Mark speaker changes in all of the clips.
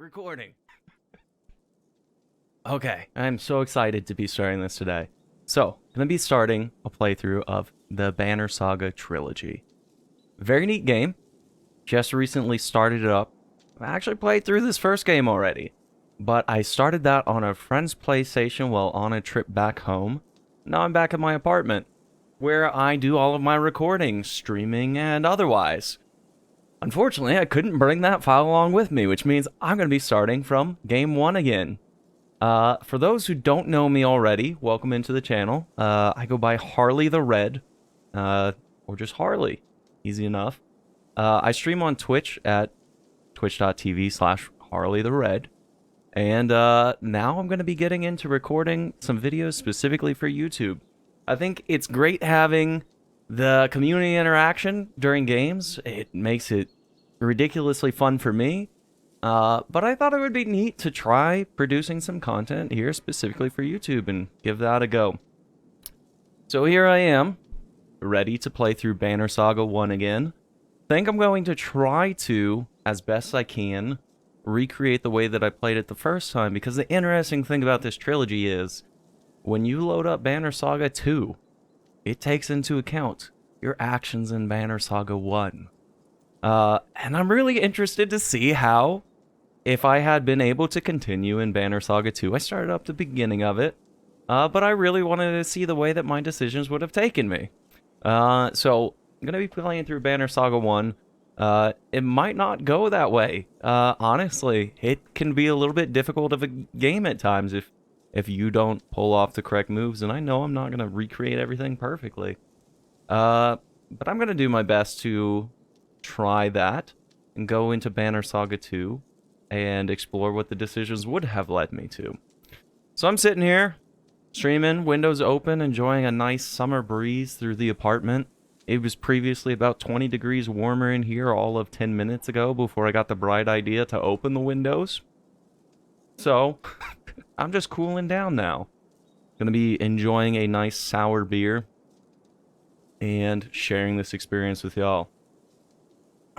Speaker 1: recording. Okay, I'm so excited to be starting this today. So, I'm going to be starting a playthrough of the Banner Saga Trilogy. Very neat game. Just recently started it up. I actually played through this first game already. But I started that on a friend's PlayStation while on a trip back home. Now I'm back at my apartment, where I do all of my recording, streaming, and otherwise. Unfortunately, I couldn't bring that file along with me, which means I'm going to be starting from Game 1 again. For those who don't know me already, welcome into the channel. I go by Harley the Red, or just Harley. Easy enough. I stream on Twitch at twitch.tv/Harley the Red. And now I'm going to be getting into recording some videos specifically for YouTube. I think it's great having the community interaction during games. It makes it ridiculously fun for me. But I thought it would be neat to try producing some content here specifically for YouTube and give that a go. So here I am, ready to play through Banner Saga 1 again. Think I'm going to try to, as best I can, recreate the way that I played it the first time, because the interesting thing about this trilogy is, when you load up Banner Saga 2, it takes into account your actions in Banner Saga 1. And I'm really interested to see how, if I had been able to continue in Banner Saga 2, I started up the beginning of it, but I really wanted to see the way that my decisions would have taken me. So, I'm going to be playing through Banner Saga 1. It might not go that way. Honestly, it can be a little bit difficult of a game at times if you don't pull off the correct moves, and I know I'm not going to recreate everything perfectly. But I'm going to do my best to try that and go into Banner Saga 2 and explore what the decisions would have led me to. So I'm sitting here, streaming, windows open, enjoying a nice summer breeze through the apartment. It was previously about 20 degrees warmer in here all of 10 minutes ago before I got the bright idea to open the windows. So, I'm just cooling down now. Gonna be enjoying a nice sour beer and sharing this experience with y'all.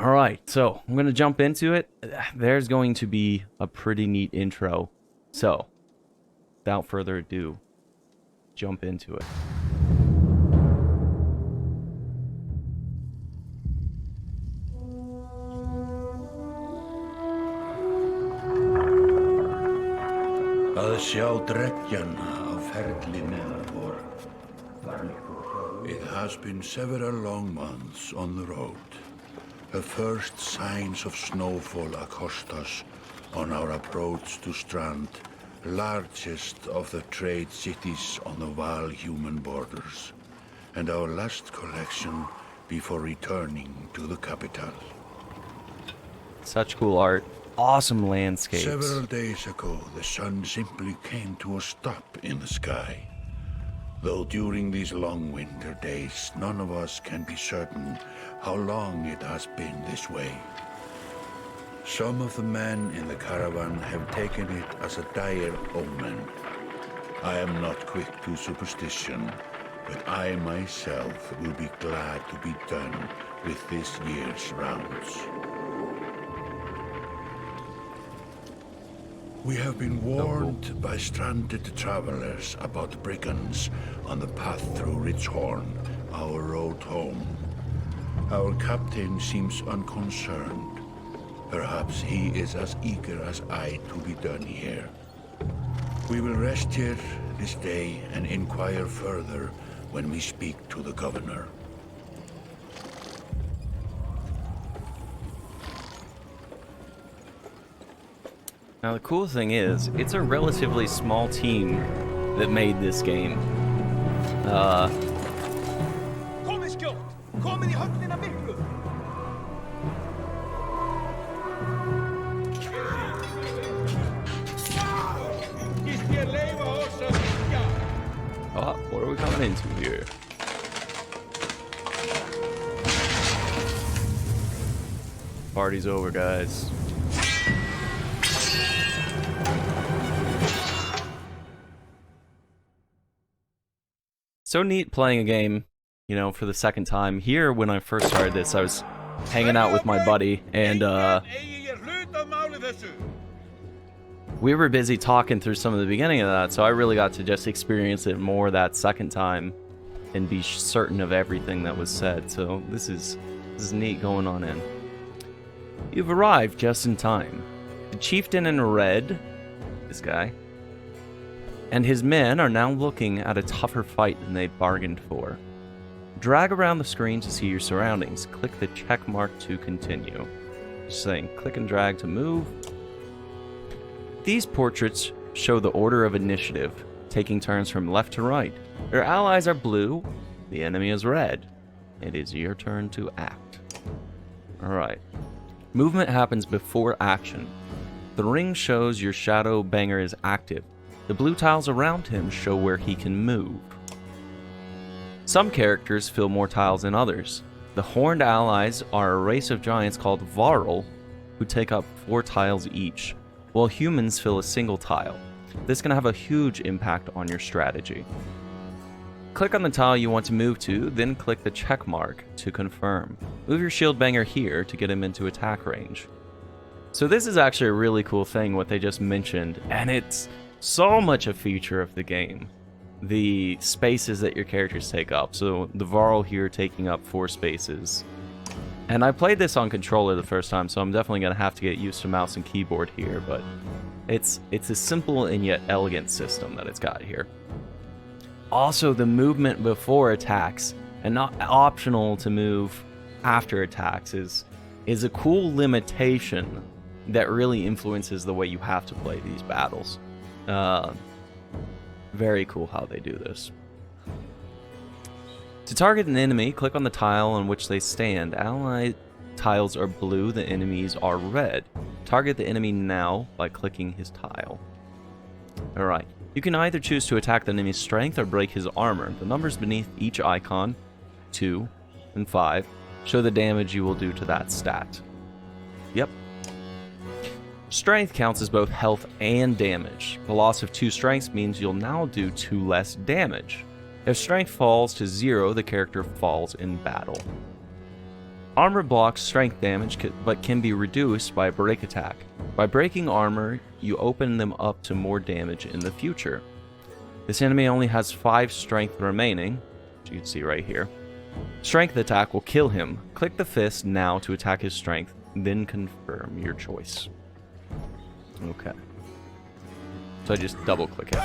Speaker 1: Alright, so I'm gonna jump into it. There's going to be a pretty neat intro. So, without further ado, jump into it.
Speaker 2: Að sjá dreggjana á ferli neðan vor. It has been several long months on the road. The first signs of snowfall accost us on our approach to Strand, largest of the trade cities on the Val-human borders, and our last collection before returning to the capital.
Speaker 1: Such cool art. Awesome landscapes.
Speaker 2: Several days ago, the sun simply came to a stop in the sky. Though during these long winter days, none of us can be certain how long it has been this way. Some of the men in the caravan have taken it as a dire omen. I am not quick to superstition, but I myself will be glad to be done with this year's rounds. We have been warned by stranded travelers about brigands on the path through Ridgehorn, our road home. Our captain seems unconcerned. Perhaps he is as eager as I to be done here. We will rest here this day and inquire further when we speak to the governor.
Speaker 1: Now the cool thing is, it's a relatively small team that made this game.
Speaker 3: Komið skjótt! Komið í höllina miklu! Gist ég leyfa oss að syngja?
Speaker 1: Oh, what are we coming into here? Party's over, guys. So neat playing a game, you know, for the second time. Here, when I first started this, I was hanging out with my buddy, and We were busy talking through some of the beginning of that, so I really got to just experience it more that second time and be certain of everything that was said. So this is neat going on in. You've arrived just in time. The chieftain in red, this guy, and his men are now looking at a tougher fight than they bargained for. Drag around the screen to see your surroundings. Click the check mark to continue. Just saying, click and drag to move. These portraits show the order of initiative, taking turns from left to right. Your allies are blue, the enemy is red. It is your turn to act. Alright. Movement happens before action. The ring shows your shadow banger is active. The blue tiles around him show where he can move. Some characters fill more tiles than others. The horned allies are a race of giants called Varl, who take up 4 tiles each, while humans fill a single tile. This can have a huge impact on your strategy. Click on the tile you want to move to, then click the check mark to confirm. Move your shield banger here to get him into attack range. So this is actually a really cool thing, what they just mentioned, and it's so much a feature of the game. The spaces that your characters take up. So the Varl here taking up 4 spaces. And I played this on controller the first time, so I'm definitely going to have to get used to mouse and keyboard here, but it's a simple and yet elegant system that it's got here. Also, the movement before attacks, and not optional to move after attacks, is a cool limitation that really influences the way you have to play these battles. Very cool how they do this. To target an enemy, click on the tile on which they stand. Ally tiles are blue, the enemies are red. Target the enemy now by clicking his tile. Alright. You can either choose to attack the enemy's strength or break his armor. The numbers beneath each icon, 2 and 5, show the damage you will do to that stat. Yep. Strength counts as both health and damage. The loss of 2 strengths means you'll now do 2 less damage. If strength falls to 0, the character falls in battle. Armor blocks strength damage, but can be reduced by a break attack. By breaking armor, you open them up to more damage in the future. This enemy only has 5 strength remaining, which you can see right here. Strength attack will kill him. Click the fist now to attack his strength, then confirm your choice. Okay. So I just double click it.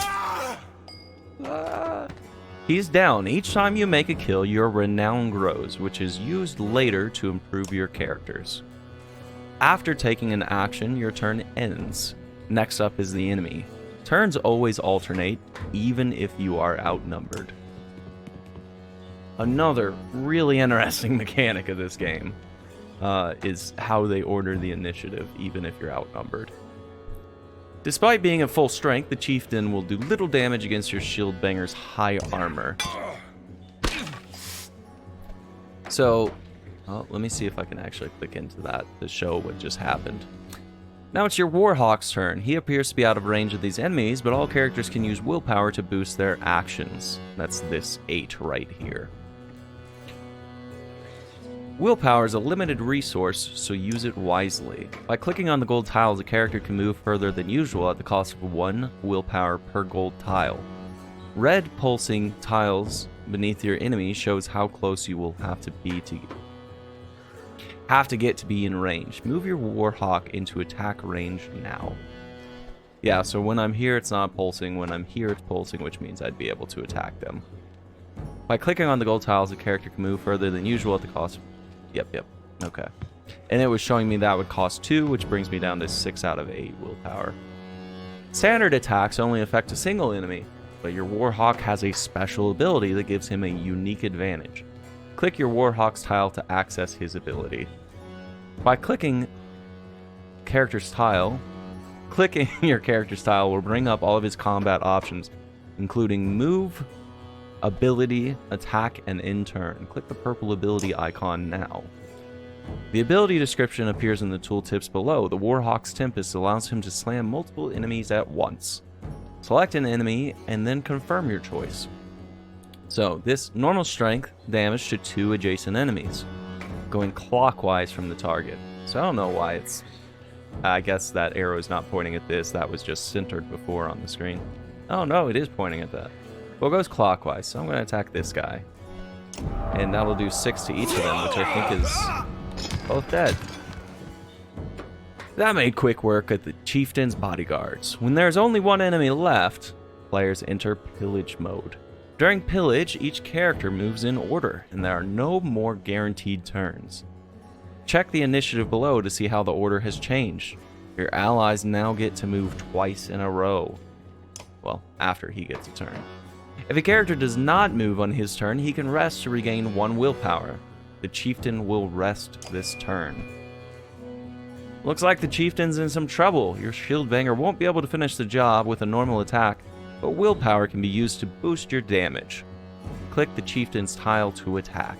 Speaker 1: He's down. Each time you make a kill, your renown grows, which is used later to improve your characters. After taking an action, your turn ends. Next up is the enemy. Turns always alternate, even if you are outnumbered. Another really interesting mechanic of this game is how they order the initiative, even if you're outnumbered. Despite being at full strength, the chieftain will do little damage against your shield banger's high armor. So, let me see if I can actually click into that to show what just happened. Now it's your Warhawk's turn. He appears to be out of range of these enemies, but all characters can use willpower to boost their actions. That's this 8 right here. Willpower is a limited resource, so use it wisely. By clicking on the gold tiles, a character can move further than usual at the cost of 1 willpower per gold tile. Red pulsing tiles beneath your enemy shows how close you will have to get to be in range. Move your Warhawk into attack range now. Yeah, so when I'm here it's not pulsing, when I'm here it's pulsing, which means I'd be able to attack them. By clicking on the gold tiles, a character can move further than usual at the cost of... Yep. Okay. And it was showing me that would cost 2, which brings me down to 6 out of 8 willpower. Standard attacks only affect a single enemy, but your Warhawk has a special ability that gives him a unique advantage. Click your Warhawk's tile to access his ability. By clicking character's tile, clicking your character's tile will bring up all of his combat options, including move, ability, attack, and in turn. Click the purple ability icon now. The ability description appears in the tooltips below. The Warhawk's Tempest allows him to slam multiple enemies at once. Select an enemy and then confirm your choice. So this normal strength damage to 2 adjacent enemies, going clockwise from the target. So I don't know why it's I guess that arrow is not pointing at this. That was just centered before on the screen. Oh, no, it is pointing at that. Well, it goes clockwise, so I'm going to attack this guy. And that will do 6 to each of them, which I think is both dead. That made quick work of the chieftain's bodyguards. When there's only one enemy left, players enter Pillage Mode. During Pillage, each character moves in order, and there are no more guaranteed turns. Check the initiative below to see how the order has changed. Your allies now get to move twice in a row. Well, after he gets a turn. If a character does not move on his turn, he can rest to regain 1 willpower. The chieftain will rest this turn. Looks like the chieftain's in some trouble. Your shield banger won't be able to finish the job with a normal attack, but willpower can be used to boost your damage. Click the chieftain's tile to attack.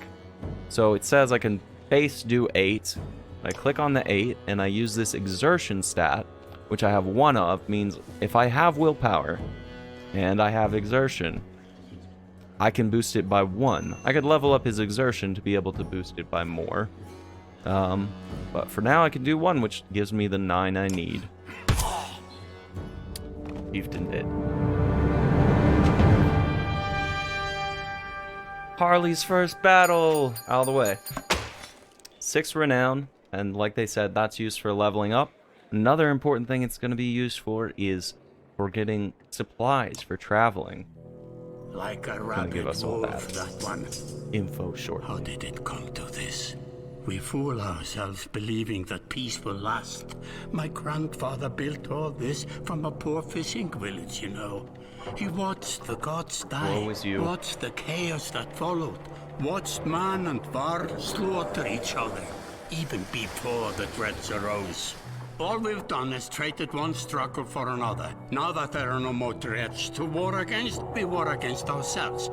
Speaker 1: So it says I can base do 8. I click on the 8 and I use this exertion stat, which I have 1 of, means if I have willpower and I have exertion, I can boost it by 1. I could level up his exertion to be able to boost it by more. But for now I can do 1, which gives me the 9 I need. Chieftain did. Harley's first battle! Out of the way. 6 renown, and like they said, that's used for leveling up. Another important thing it's going to be used for is for getting supplies for traveling.
Speaker 4: Like a
Speaker 1: Gonna give
Speaker 4: rabbit
Speaker 1: us all
Speaker 4: wolf,
Speaker 1: that.
Speaker 4: that one.
Speaker 1: Info short.
Speaker 4: How did it come to this? We fool ourselves believing that peace will last. My grandfather built all this from a poor fishing village, you know. He watched the gods die,
Speaker 1: Woe is you.
Speaker 4: watched the chaos that followed, watched man and var slaughter each other, even before the dreads arose. All we've done is traded one struggle for another. Now that there are no more dreads to war against, we war against ourselves.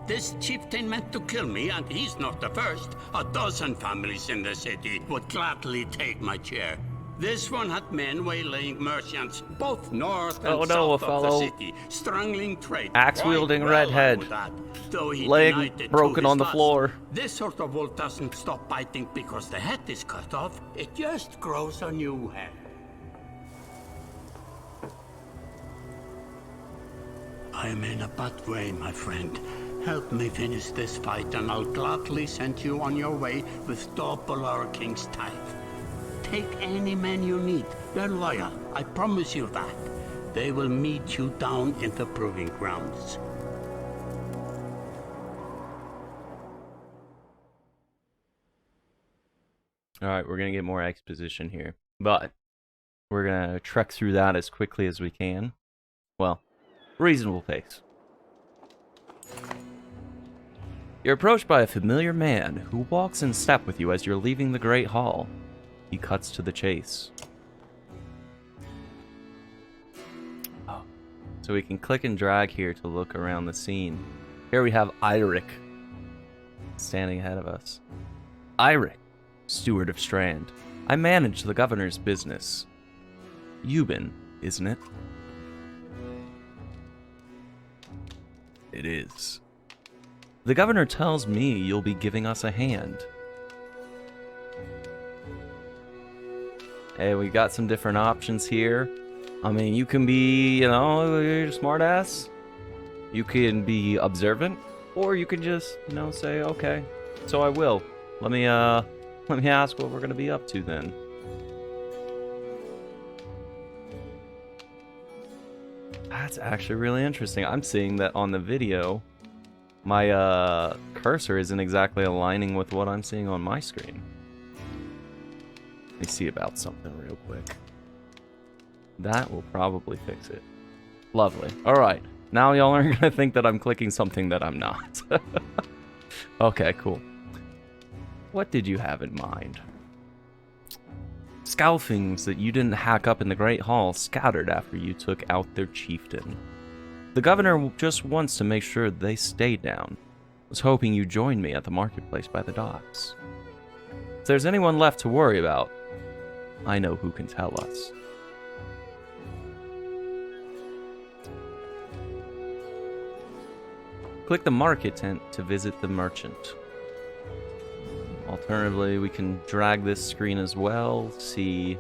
Speaker 4: This chieftain meant to kill me, and he's not the first. A dozen families in the city would gladly take my chair. This one had men waylaying merchants, both north and south of the city, strangling trade.
Speaker 1: Axe-wielding
Speaker 4: Quite well,
Speaker 1: redhead.
Speaker 4: I would add, though he
Speaker 1: Leg
Speaker 4: denied it
Speaker 1: broken
Speaker 4: to
Speaker 1: on
Speaker 4: his
Speaker 1: the floor.
Speaker 4: This sort of wolf doesn't stop biting because the head is cut off. It just grows a new head. I am in a bad way, my friend. Help me finish this fight, and I'll gladly send you on your way with double our king's tithe. Take any men you need. They're loyal, I promise you that. They will meet you down in the proving grounds.
Speaker 1: Alright, we're going to get more exposition here. But we're going to trek through that as quickly as we can. Well, reasonable pace. You're approached by a familiar man who walks in step with you as you're leaving the Great Hall. He cuts to the chase. Oh. So we can click and drag here to look around the scene. Here we have Eirik standing ahead of us. Eirik, steward of Strand. I manage the governor's business. Euban, isn't it? It is. The governor tells me you'll be giving us a hand. Hey, we got some different options here. I mean, you can be, you're a smartass. You can be observant, or you can just, say, okay, so I will. Let me ask what we're gonna be up to then. That's actually really interesting. I'm seeing that on the video, my cursor isn't exactly aligning with what I'm seeing on my screen. Let me see about something real quick. That will probably fix it. Lovely. Alright. Now y'all aren't going to think that I'm clicking something that I'm not. Okay, cool. What did you have in mind? Scalfings that you didn't hack up in the Great Hall scattered after you took out their chieftain. The governor just wants to make sure they stay down. Was hoping you join me at the marketplace by the docks. If there's anyone left to worry about, I know who can tell us. Click the market tent to visit the merchant. Alternatively, we can drag this screen as well, see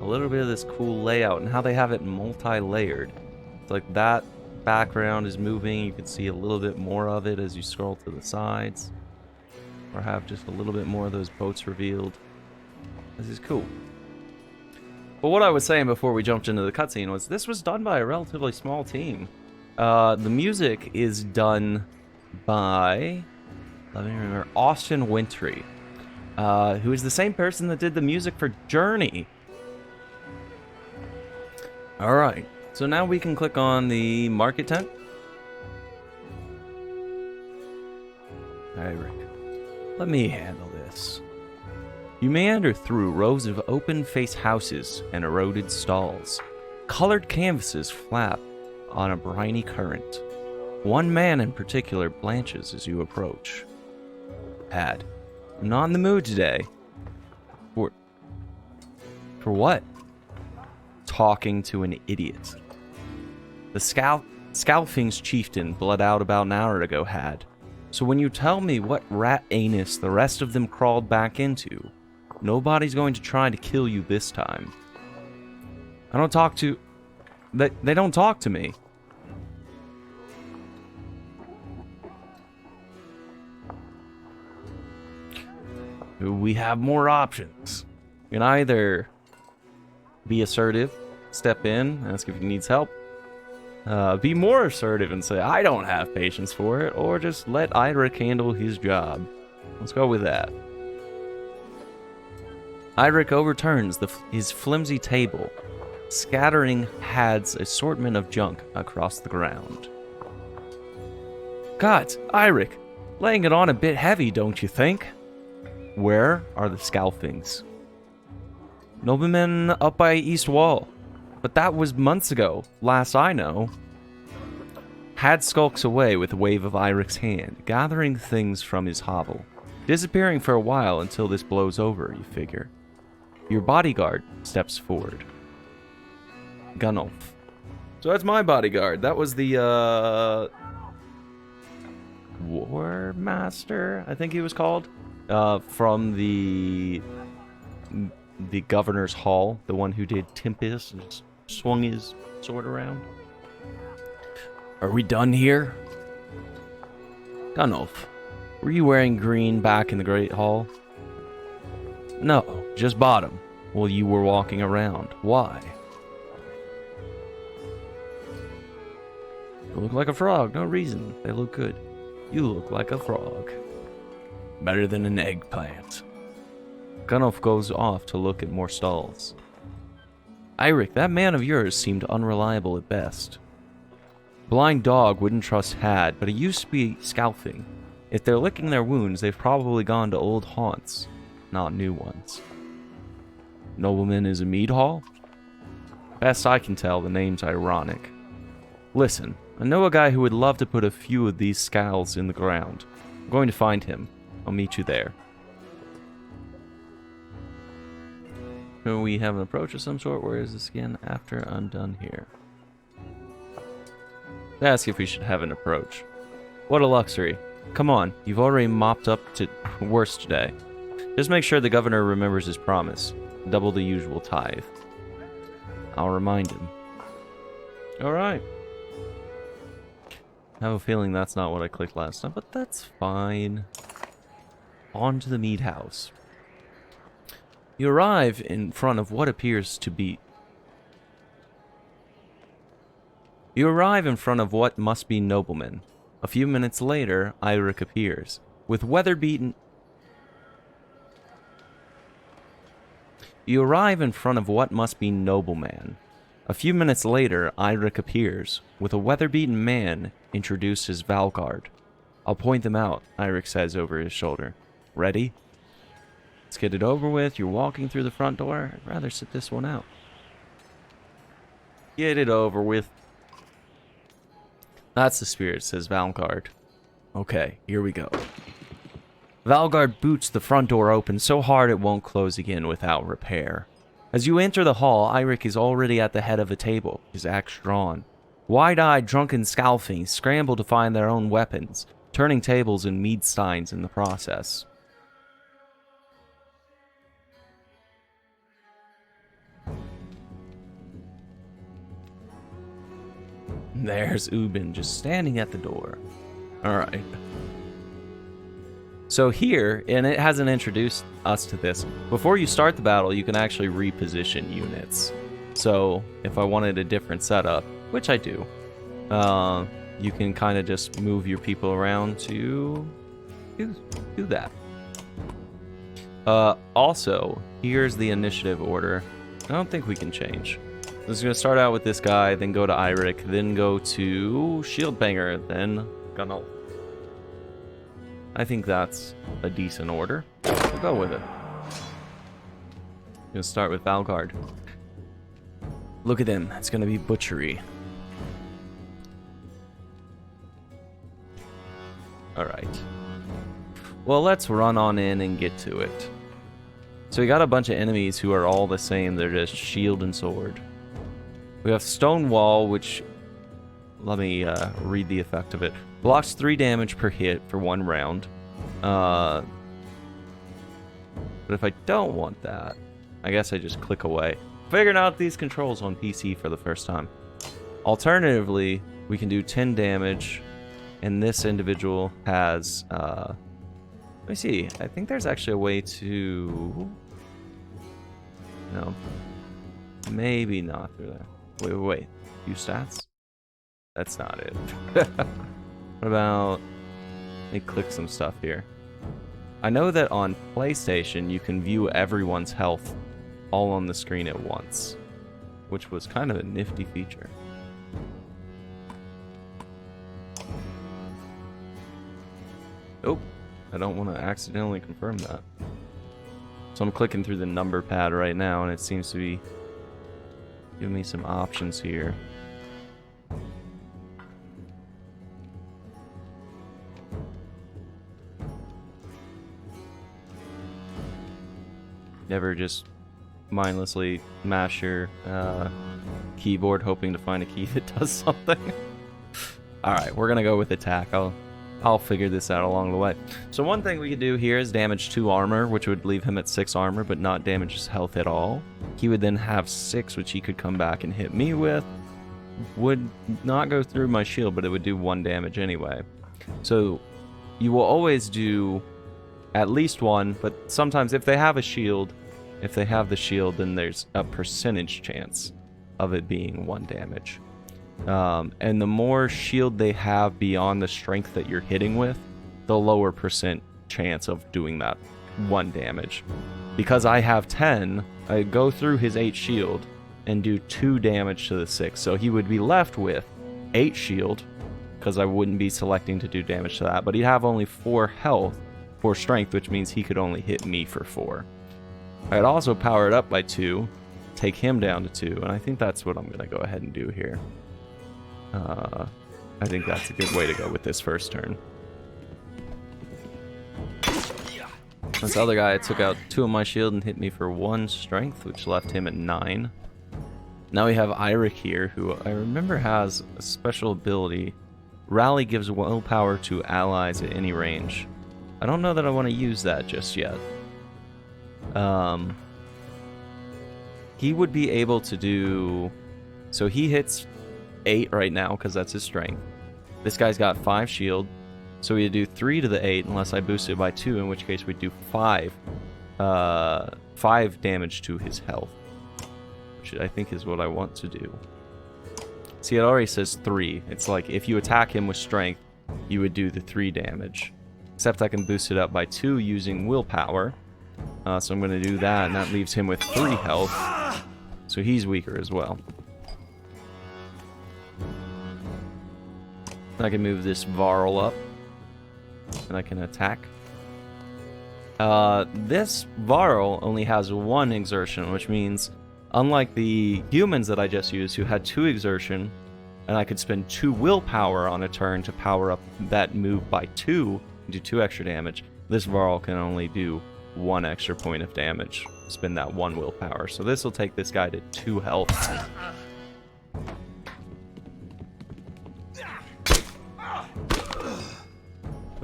Speaker 1: a little bit of this cool layout and how they have it multi-layered. It's like that background is moving. You can see a little bit more of it as you scroll to the sides. Or have just a little bit more of those boats revealed. This is cool. But what I was saying before we jumped into the cutscene was this was done by a relatively small team. The music is done by, let me remember, Austin Wintry, who is the same person that did the music for Journey. Alright, so now we can click on the market tent. Alright, Rick. Let me handle this. You meander through rows of open-face houses and eroded stalls. Colored canvases flap on a briny current. One man in particular blanches as you approach. Had. I'm not in the mood today. For what? Talking to an idiot. The Scalfing's chieftain bled out about an hour ago, Had. So when you tell me what rat anus the rest of them crawled back into, nobody's going to try to kill you this time. I don't talk to... They don't talk to me. We have more options. You can either be assertive, step in, ask if he needs help, be more assertive and say, I don't have patience for it, or just let Eirik handle his job. Let's go with that. Eirik overturns his flimsy table, scattering Had's assortment of junk across the ground. God, Eirik, laying it on a bit heavy, don't you think? Where are the Scalfings? Noblemen up by East Wall. But that was months ago, last I know. Had skulks away with a wave of Eirik's hand, gathering things from his hovel, disappearing for a while until this blows over, you figure. Your bodyguard steps forward. Gunnulf. So that's my bodyguard. That was the, War Master, I think he was called. From the Governor's Hall, the one who did Tempest and just swung his sword around. Are we done here? Gunnulf, were you wearing green back in the Great Hall? No, just bottom, while you were walking around. Why? You look like a frog, no reason. They look good. You look like a frog. Better than an eggplant. Gunnulf goes off to look at more stalls. Eirik, that man of yours seemed unreliable at best. Blind Dog wouldn't trust Had, but he used to be Scalfing. If they're licking their wounds, they've probably gone to old haunts, not new ones. Nobleman is a mead hall? Best I can tell, the name's ironic. Listen, I know a guy who would love to put a few of these scowls in the ground. I'm going to find him. I'll meet you there. So we have an approach of some sort. Where is the skin after I'm done here? Ask if we should have an approach. What a luxury. Come on, you've already mopped up to worse today. Just make sure the governor remembers his promise. Double the usual tithe. I'll remind him. Alright. I have a feeling that's not what I clicked last time, but that's fine. On to the mead house. You arrive in front of what appears to be... You arrive in front of what must be noblemen. A few minutes later, Eirik appears, with weather-beaten... You arrive in front of what must be nobleman. A few minutes later, Eirik appears, with a weather-beaten man introduced as Valgard. I'll point them out, Eirik says over his shoulder. Ready? Let's get it over with. You're walking through the front door. I'd rather sit this one out. Get it over with. That's the spirit, says Valgard. Okay, here we go. Valgard boots the front door open so hard it won't close again without repair. As you enter the hall, Eirik is already at the head of a table, his axe drawn. Wide-eyed, drunken Scalfings scramble to find their own weapons, turning tables and mead steins in the process. There's Ubin just standing at the door. Alright. So here, and it hasn't introduced us to this, before you start the battle, you can actually reposition units. So, if I wanted a different setup, which I do, you can kind of just move your people around to do that. Also, here's the initiative order. I don't think we can change. I'm just going to start out with this guy, then go to Eirik, then go to Shieldbanger, then Gunnar. I think that's a decent order. We'll go with it. Gonna start with Valgard. Look at him. It's gonna be butchery. Alright. Well, let's run on in and get to it. So we got a bunch of enemies who are all the same. They're just shield and sword. We have Stone Wall, which... Let me read the effect of it. Blocks 3 damage per hit for 1 round. But if I don't want that, I guess I just click away. Figuring out these controls on PC for the first time. Alternatively, we can do 10 damage, and this individual has... let me see. I think there's actually a way to... No. Maybe not through there. Wait. View stats? That's not it. What about... Let me click some stuff here. I know that on PlayStation, you can view everyone's health all on the screen at once, which was kind of a nifty feature. Oh, I don't want to accidentally confirm that. So I'm clicking through the number pad right now, and it seems to be giving me some options here. Never just mindlessly mash your keyboard hoping to find a key that does something. Alright, we're gonna go with attack. I'll figure this out along the way. So one thing we could do here is damage 2 armor, which would leave him at 6 armor, but not damage his health at all. He would then have 6, which he could come back and hit me with. Would not go through my shield, but it would do 1 damage anyway. So you will always do at least 1, but sometimes if they have the shield, then there's a percentage chance of it being 1 damage. And the more shield they have beyond the strength that you're hitting with, the lower percent chance of doing that 1 damage. Because I have 10, I go through his 8 shield and do 2 damage to the 6. So he would be left with 8 shield, because I wouldn't be selecting to do damage to that, but he'd have only 4 health, 4 strength, which means he could only hit me for 4. I'd also power it up by 2, take him down to 2, and I think that's what I'm going to go ahead and do here. I think that's a good way to go with this first turn. This other guy took out 2 of my shield and hit me for 1 strength, which left him at 9. Now we have Eirik here, who I remember has a special ability. Rally gives willpower to allies at any range. I don't know that I want to use that just yet. He would be able to do... So he hits 8 right now, because that's his strength. This guy's got 5 shield, so we do 3 to the 8 unless I boost it by 2, in which case we do 5 damage to his health, which I think is what I want to do. See, it already says 3. It's like if you attack him with strength, you would do the 3 damage. Except I can boost it up by 2 using willpower. So I'm going to do that, and that leaves him with 3 health. So he's weaker as well. I can move this Varl up, and I can attack. This Varl only has 1 exertion, which means, unlike the humans that I just used, who had 2 exertion, and I could spend 2 willpower on a turn to power up that move by 2, and do 2 extra damage, this Varl can only do 1 extra point of damage. Spend that 1 willpower. So this will take this guy to 2 health.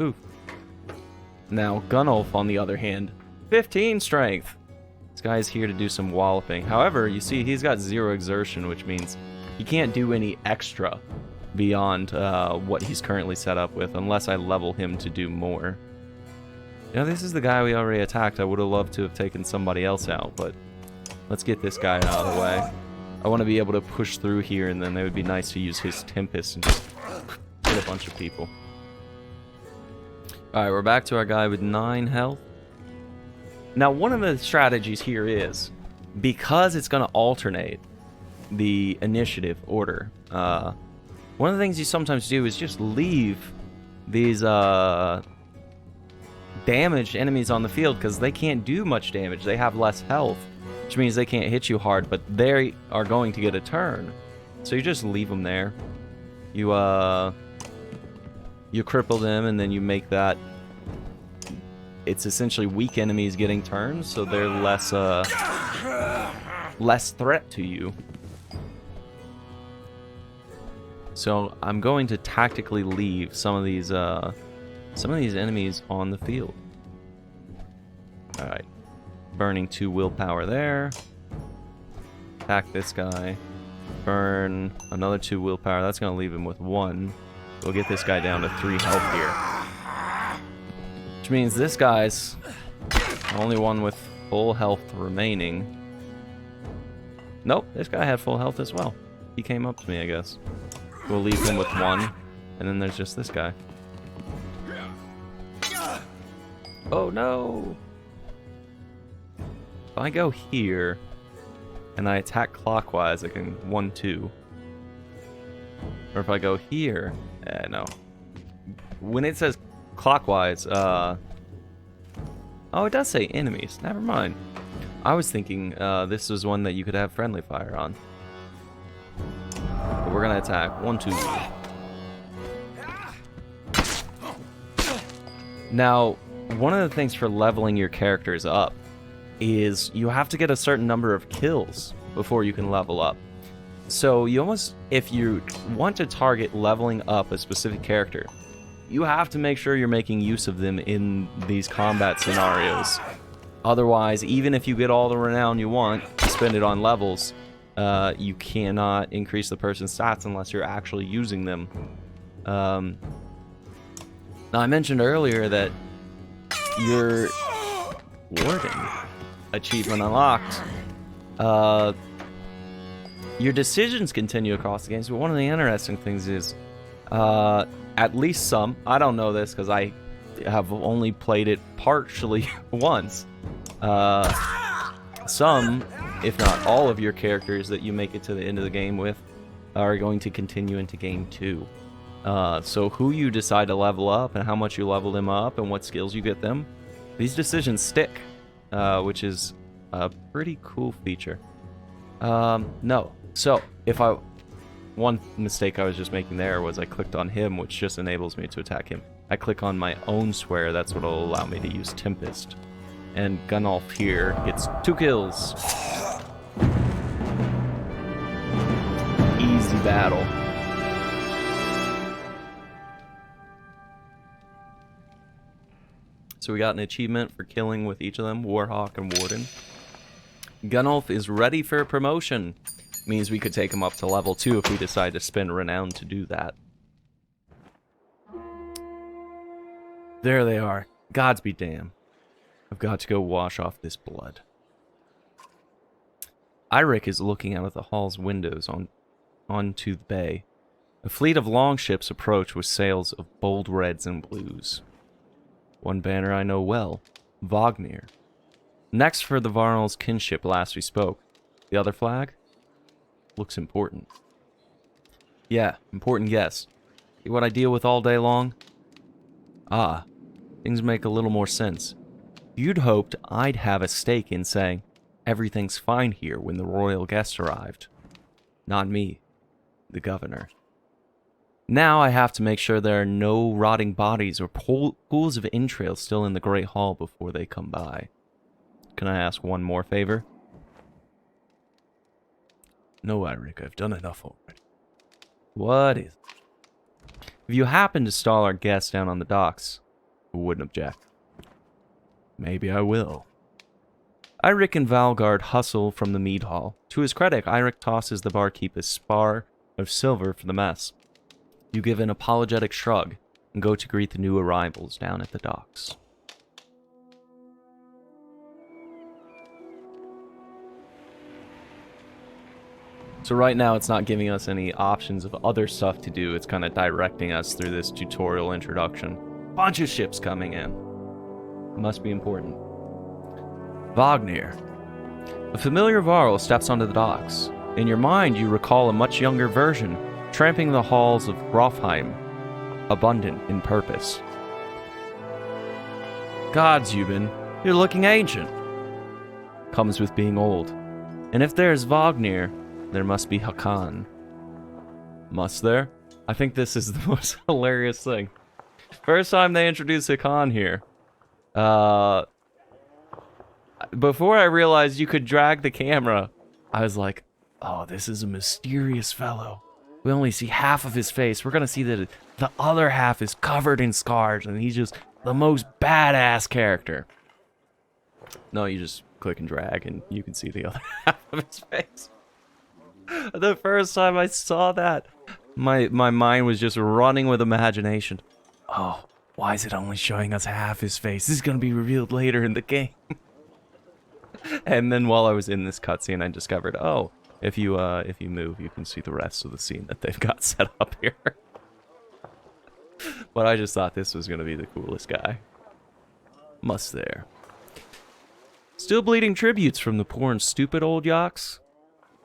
Speaker 1: Ooh. Now, Gunnulf, on the other hand, 15 strength. This guy's here to do some walloping. However, you see, he's got 0 exertion, which means he can't do any extra beyond what he's currently set up with, unless I level him to do more. You know, this is the guy we already attacked. I would have loved to have taken somebody else out, but let's get this guy out of the way. I want to be able to push through here, and then it would be nice to use his Tempest and just hit a bunch of people. Alright, we're back to our guy with 9 health. Now, one of the strategies here is, because it's going to alternate the initiative order, one of the things you sometimes do is just leave these damaged enemies on the field, because they can't do much damage. They have less health, which means they can't hit you hard, but they are going to get a turn. So you just leave them there. You cripple them, and then you make that... It's essentially weak enemies getting turns, so they're less threat to you. So I'm going to tactically leave some of these enemies on the field. All right, burning 2 willpower there. Attack this guy. Burn another 2 willpower. That's going to leave him with 1. We'll get this guy down to 3 health here. Which means this guy's the only one with full health remaining. Nope, this guy had full health as well. He came up to me, I guess. We'll leave him with 1. And then there's just this guy. Oh no! If I go here and I attack clockwise, I can 1-2. Or if I go here, no. When it says clockwise, oh, it does say enemies. Never mind. I was thinking this was one that you could have friendly fire on. But we're gonna attack 1-2. Now, one of the things for leveling your characters up is you have to get a certain number of kills before you can level up. So you almost, if you want to target leveling up a specific character, you have to make sure you're making use of them in these combat scenarios. Otherwise, even if you get all the renown you want, spend it on levels, you cannot increase the person's stats unless you're actually using them. Now, I mentioned earlier that your Warden achievement unlocked. Your decisions continue across the games, but one of the interesting things is, at least some, I don't know this because I have only played it partially once, some, if not all of your characters that you make it to the end of the game with are going to continue into game 2. So who you decide to level up and how much you level them up and what skills you get them, these decisions stick, which is a pretty cool feature. No. So, one mistake I was just making there was I clicked on him, which just enables me to attack him. I click on my own square, that's what will allow me to use Tempest. And Gunnulf here gets 2 kills. Easy battle. So we got an achievement for killing with each of them, Warhawk and Warden. Gunnulf is ready for promotion. Means we could take him up to level 2 if we decide to spend renown to do that. There they are. Gods be damned. I've got to go wash off this blood. Eirik is looking out of the hall's windows onto the bay. A fleet of longships approach with sails of bold reds and blues. One banner I know well, Wagner. Next for the Varnal's kinship last we spoke. The other flag? Looks important. Yeah, important guess. See what I deal with all day long? Ah, things make a little more sense. You'd hoped I'd have a stake in saying, everything's fine here when the royal guests arrived. Not me, the governor. Now I have to make sure there are no rotting bodies or pools of entrails still in the Great Hall before they come by. Can I ask one more favor? No, Eirik, I've done enough already. What is it? If you happen to stall our guests down on the docks, I wouldn't object. Maybe I will. Eirik and Valgard hustle from the mead hall. To his credit, Eirik tosses the barkeep a spar of silver for the mess. You give an apologetic shrug and go to greet the new arrivals down at the docks. So right now it's not giving us any options of other stuff to do, it's kind of directing us through this tutorial introduction. Bunch of ships coming in. Must be important. Wagner. A familiar Varl steps onto the docks. In your mind, you recall a much younger version, tramping the halls of Grofheim, abundant in purpose. Gods, Euban, you're looking ancient. Comes with being old. And if there's Wagner, there must be Hakan. Must there? I think this is the most hilarious thing. First time they introduced Hakan here. Before I realized you could drag the camera, I was like, oh, this is a mysterious fellow. We only see half of his face. We're gonna see that the other half is covered in scars, and he's just the most badass character. No, you just click and drag, and you can see the other half of his face. The first time I saw that, my mind was just running with imagination. Oh, why is it only showing us half his face? This is gonna be revealed later in the game. And then while I was in this cutscene, I discovered, oh, if you move, you can see the rest of the scene that they've got set up here. But I just thought this was gonna be the coolest guy. Must there. Still bleeding tributes from the poor and stupid old yaks?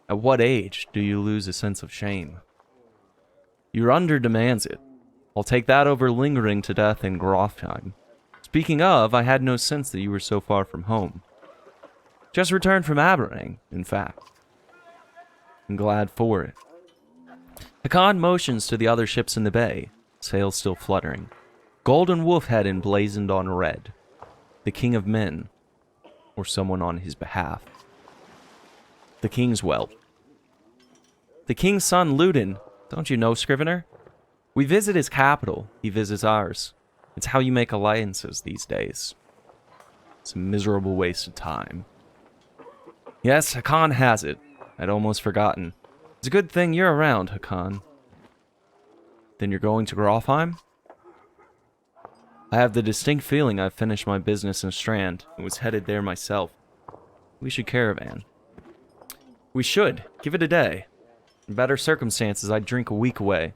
Speaker 1: At what age do you lose a sense of shame? Your under demands it. I'll take that over lingering to death in Grofheim. Speaking of, I had no sense that you were so far from home. Just returned from Aberrang, in fact. I'm glad for it. Hakan motions to the other ships in the bay, sails still fluttering. Golden wolf-head emblazoned on red. The king of men, or someone on his behalf. The king's well. The king's son, Ludin. Don't you know, Scrivener? We visit his capital, he visits ours. It's how you make alliances these days. It's a miserable waste of time. Yes, Hakan has it. I'd almost forgotten. It's a good thing you're around, Hakan. Then you're going to Grofheim? I have the distinct feeling I've finished my business in Strand and was headed there myself. We should caravan. We should. Give it a day. In better circumstances, I'd drink a week away.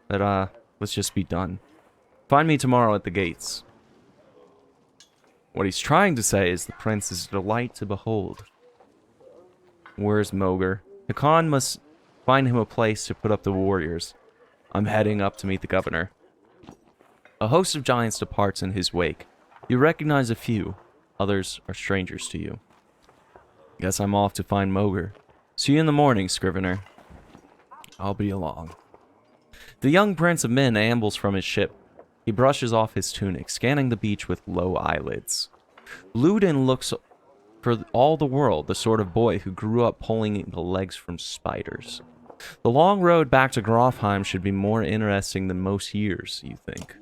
Speaker 1: But, let's just be done. Find me tomorrow at the gates. What he's trying to say is the prince is a delight to behold. Where's Moger? Hakan must find him a place to put up the warriors. I'm heading up to meet the governor. A host of giants departs in his wake. You recognize a few. Others are strangers to you. Guess I'm off to find Moger. See you in the morning, Scrivener. I'll be along. The young prince of men ambles from his ship. He brushes off his tunic, scanning the beach with low eyelids. Ludin looks for all the world the sort of boy who grew up pulling the legs from spiders. The long road back to Grofheim should be more interesting than most years, you think.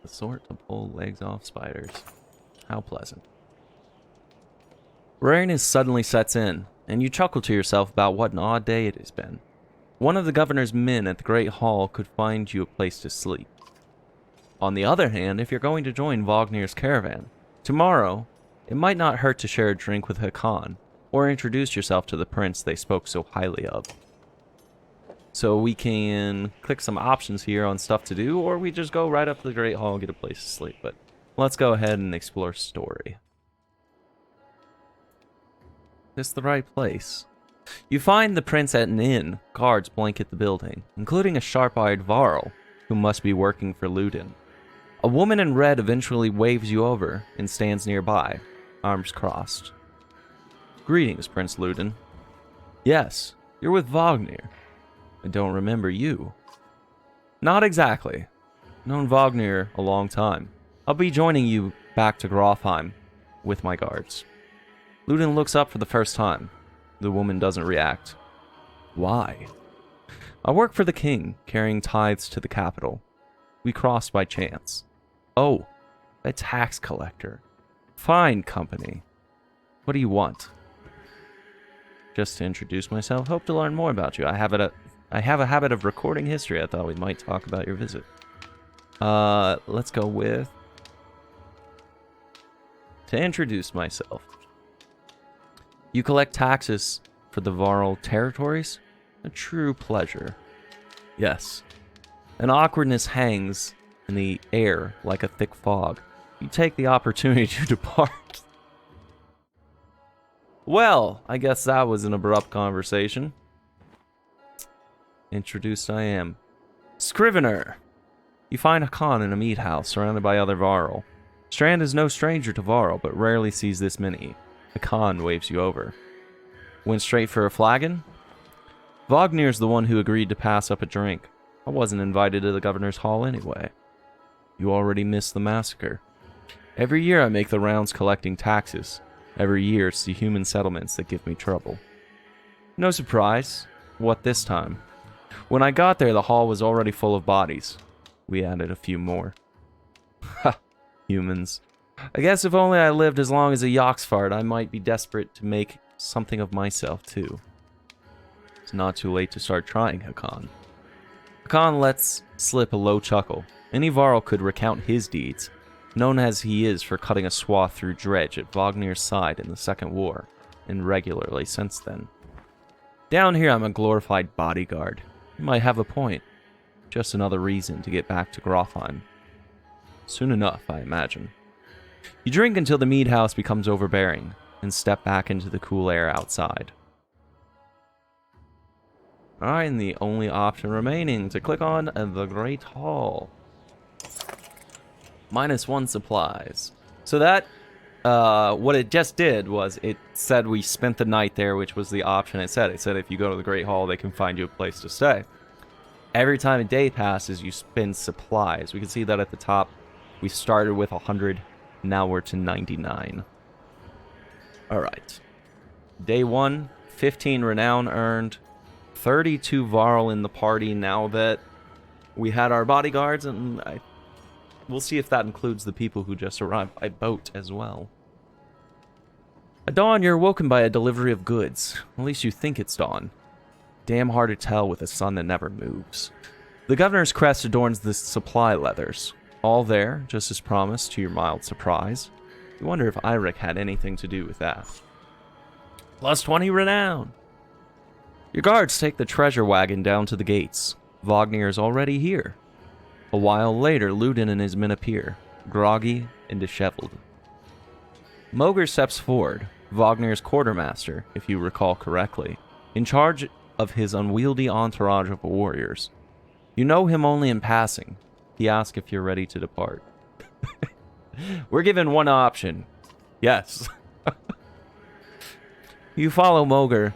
Speaker 1: The sort to pull legs off spiders. How pleasant. Weariness suddenly sets in, and you chuckle to yourself about what an odd day it has been. One of the governor's men at the Great Hall could find you a place to sleep. On the other hand, if you're going to join Wagner's caravan, tomorrow, it might not hurt to share a drink with Hakan, or introduce yourself to the prince they spoke so highly of. So we can click some options here on stuff to do, or we just go right up to the Great Hall and get a place to sleep. But let's go ahead and explore story. Is this the right place? You find the prince at an inn. Guards blanket the building, including a sharp-eyed Varl, who must be working for Ludin. A woman in red eventually waves you over and stands nearby, arms crossed. Greetings, Prince Ludin. Yes, you're with Wagner. I don't remember you. Not exactly. Known Wagner a long time. I'll be joining you back to Grofheim with my guards. Ludin looks up for the first time. The woman doesn't react. Why? I work for the king, carrying tithes to the capital. We crossed by chance. Oh, a tax collector. Fine company. What do you want? Just to introduce myself, hope to learn more about you. I have I have a habit of recording history. I thought we might talk about your visit. Let's go with... To introduce myself. You collect taxes for the Varl territories? A true pleasure. Yes. An awkwardness hangs in the air like a thick fog. You take the opportunity to depart. Well, I guess that was an abrupt conversation. Introduced I am. Scrivener. You find Hakan in a meat house surrounded by other Varl. Strand is no stranger to Varl, but rarely sees this many. Hakan waves you over. Went straight for a flagon? Vognir's the one who agreed to pass up a drink. I wasn't invited to the governor's hall anyway. You already missed the massacre. Every year I make the rounds collecting taxes. Every year it's the human settlements that give me trouble. No surprise. What this time? When I got there, the hall was already full of bodies. We added a few more. Ha! Humans. I guess if only I lived as long as a Yoxfart, I might be desperate to make something of myself, too. It's not too late to start trying, Hakan. Hakan lets slip a low chuckle. Any Varl could recount his deeds, known as he is for cutting a swath through Dredge at Vognir's side in the Second War, and regularly since then. Down here I'm a glorified bodyguard. You might have a point. Just another reason to get back to Grofheim. Soon enough, I imagine. You drink until the mead house becomes overbearing, and step back into the cool air outside. Alright, and the only option remaining to click on the Great Hall. -1 supplies. So that, what it just did was it said we spent the night there, which was the option it said. It said if you go to the Great Hall, they can find you a place to stay. Every time a day passes, you spend supplies. We can see that at the top. We started with 100, now we're to 99. Alright. Day 1, 15 renown earned, 32 Varl in the party now that we had our bodyguards, and we'll see if that includes the people who just arrived by boat as well. At dawn, you're woken by a delivery of goods. At least you think it's dawn. Damn hard to tell with a sun that never moves. The governor's crest adorns the supply leathers. All there, just as promised, to your mild surprise. You wonder if Eirik had anything to do with that. Plus 20 renown! Your guards take the treasure wagon down to the gates. Vognir is already here. A while later, Ludin and his men appear, groggy and disheveled. Moger steps forward, Vognir's quartermaster, if you recall correctly, in charge of his unwieldy entourage of warriors. You know him only in passing. He asks if you're ready to depart. We're given one option. Yes. You follow Moger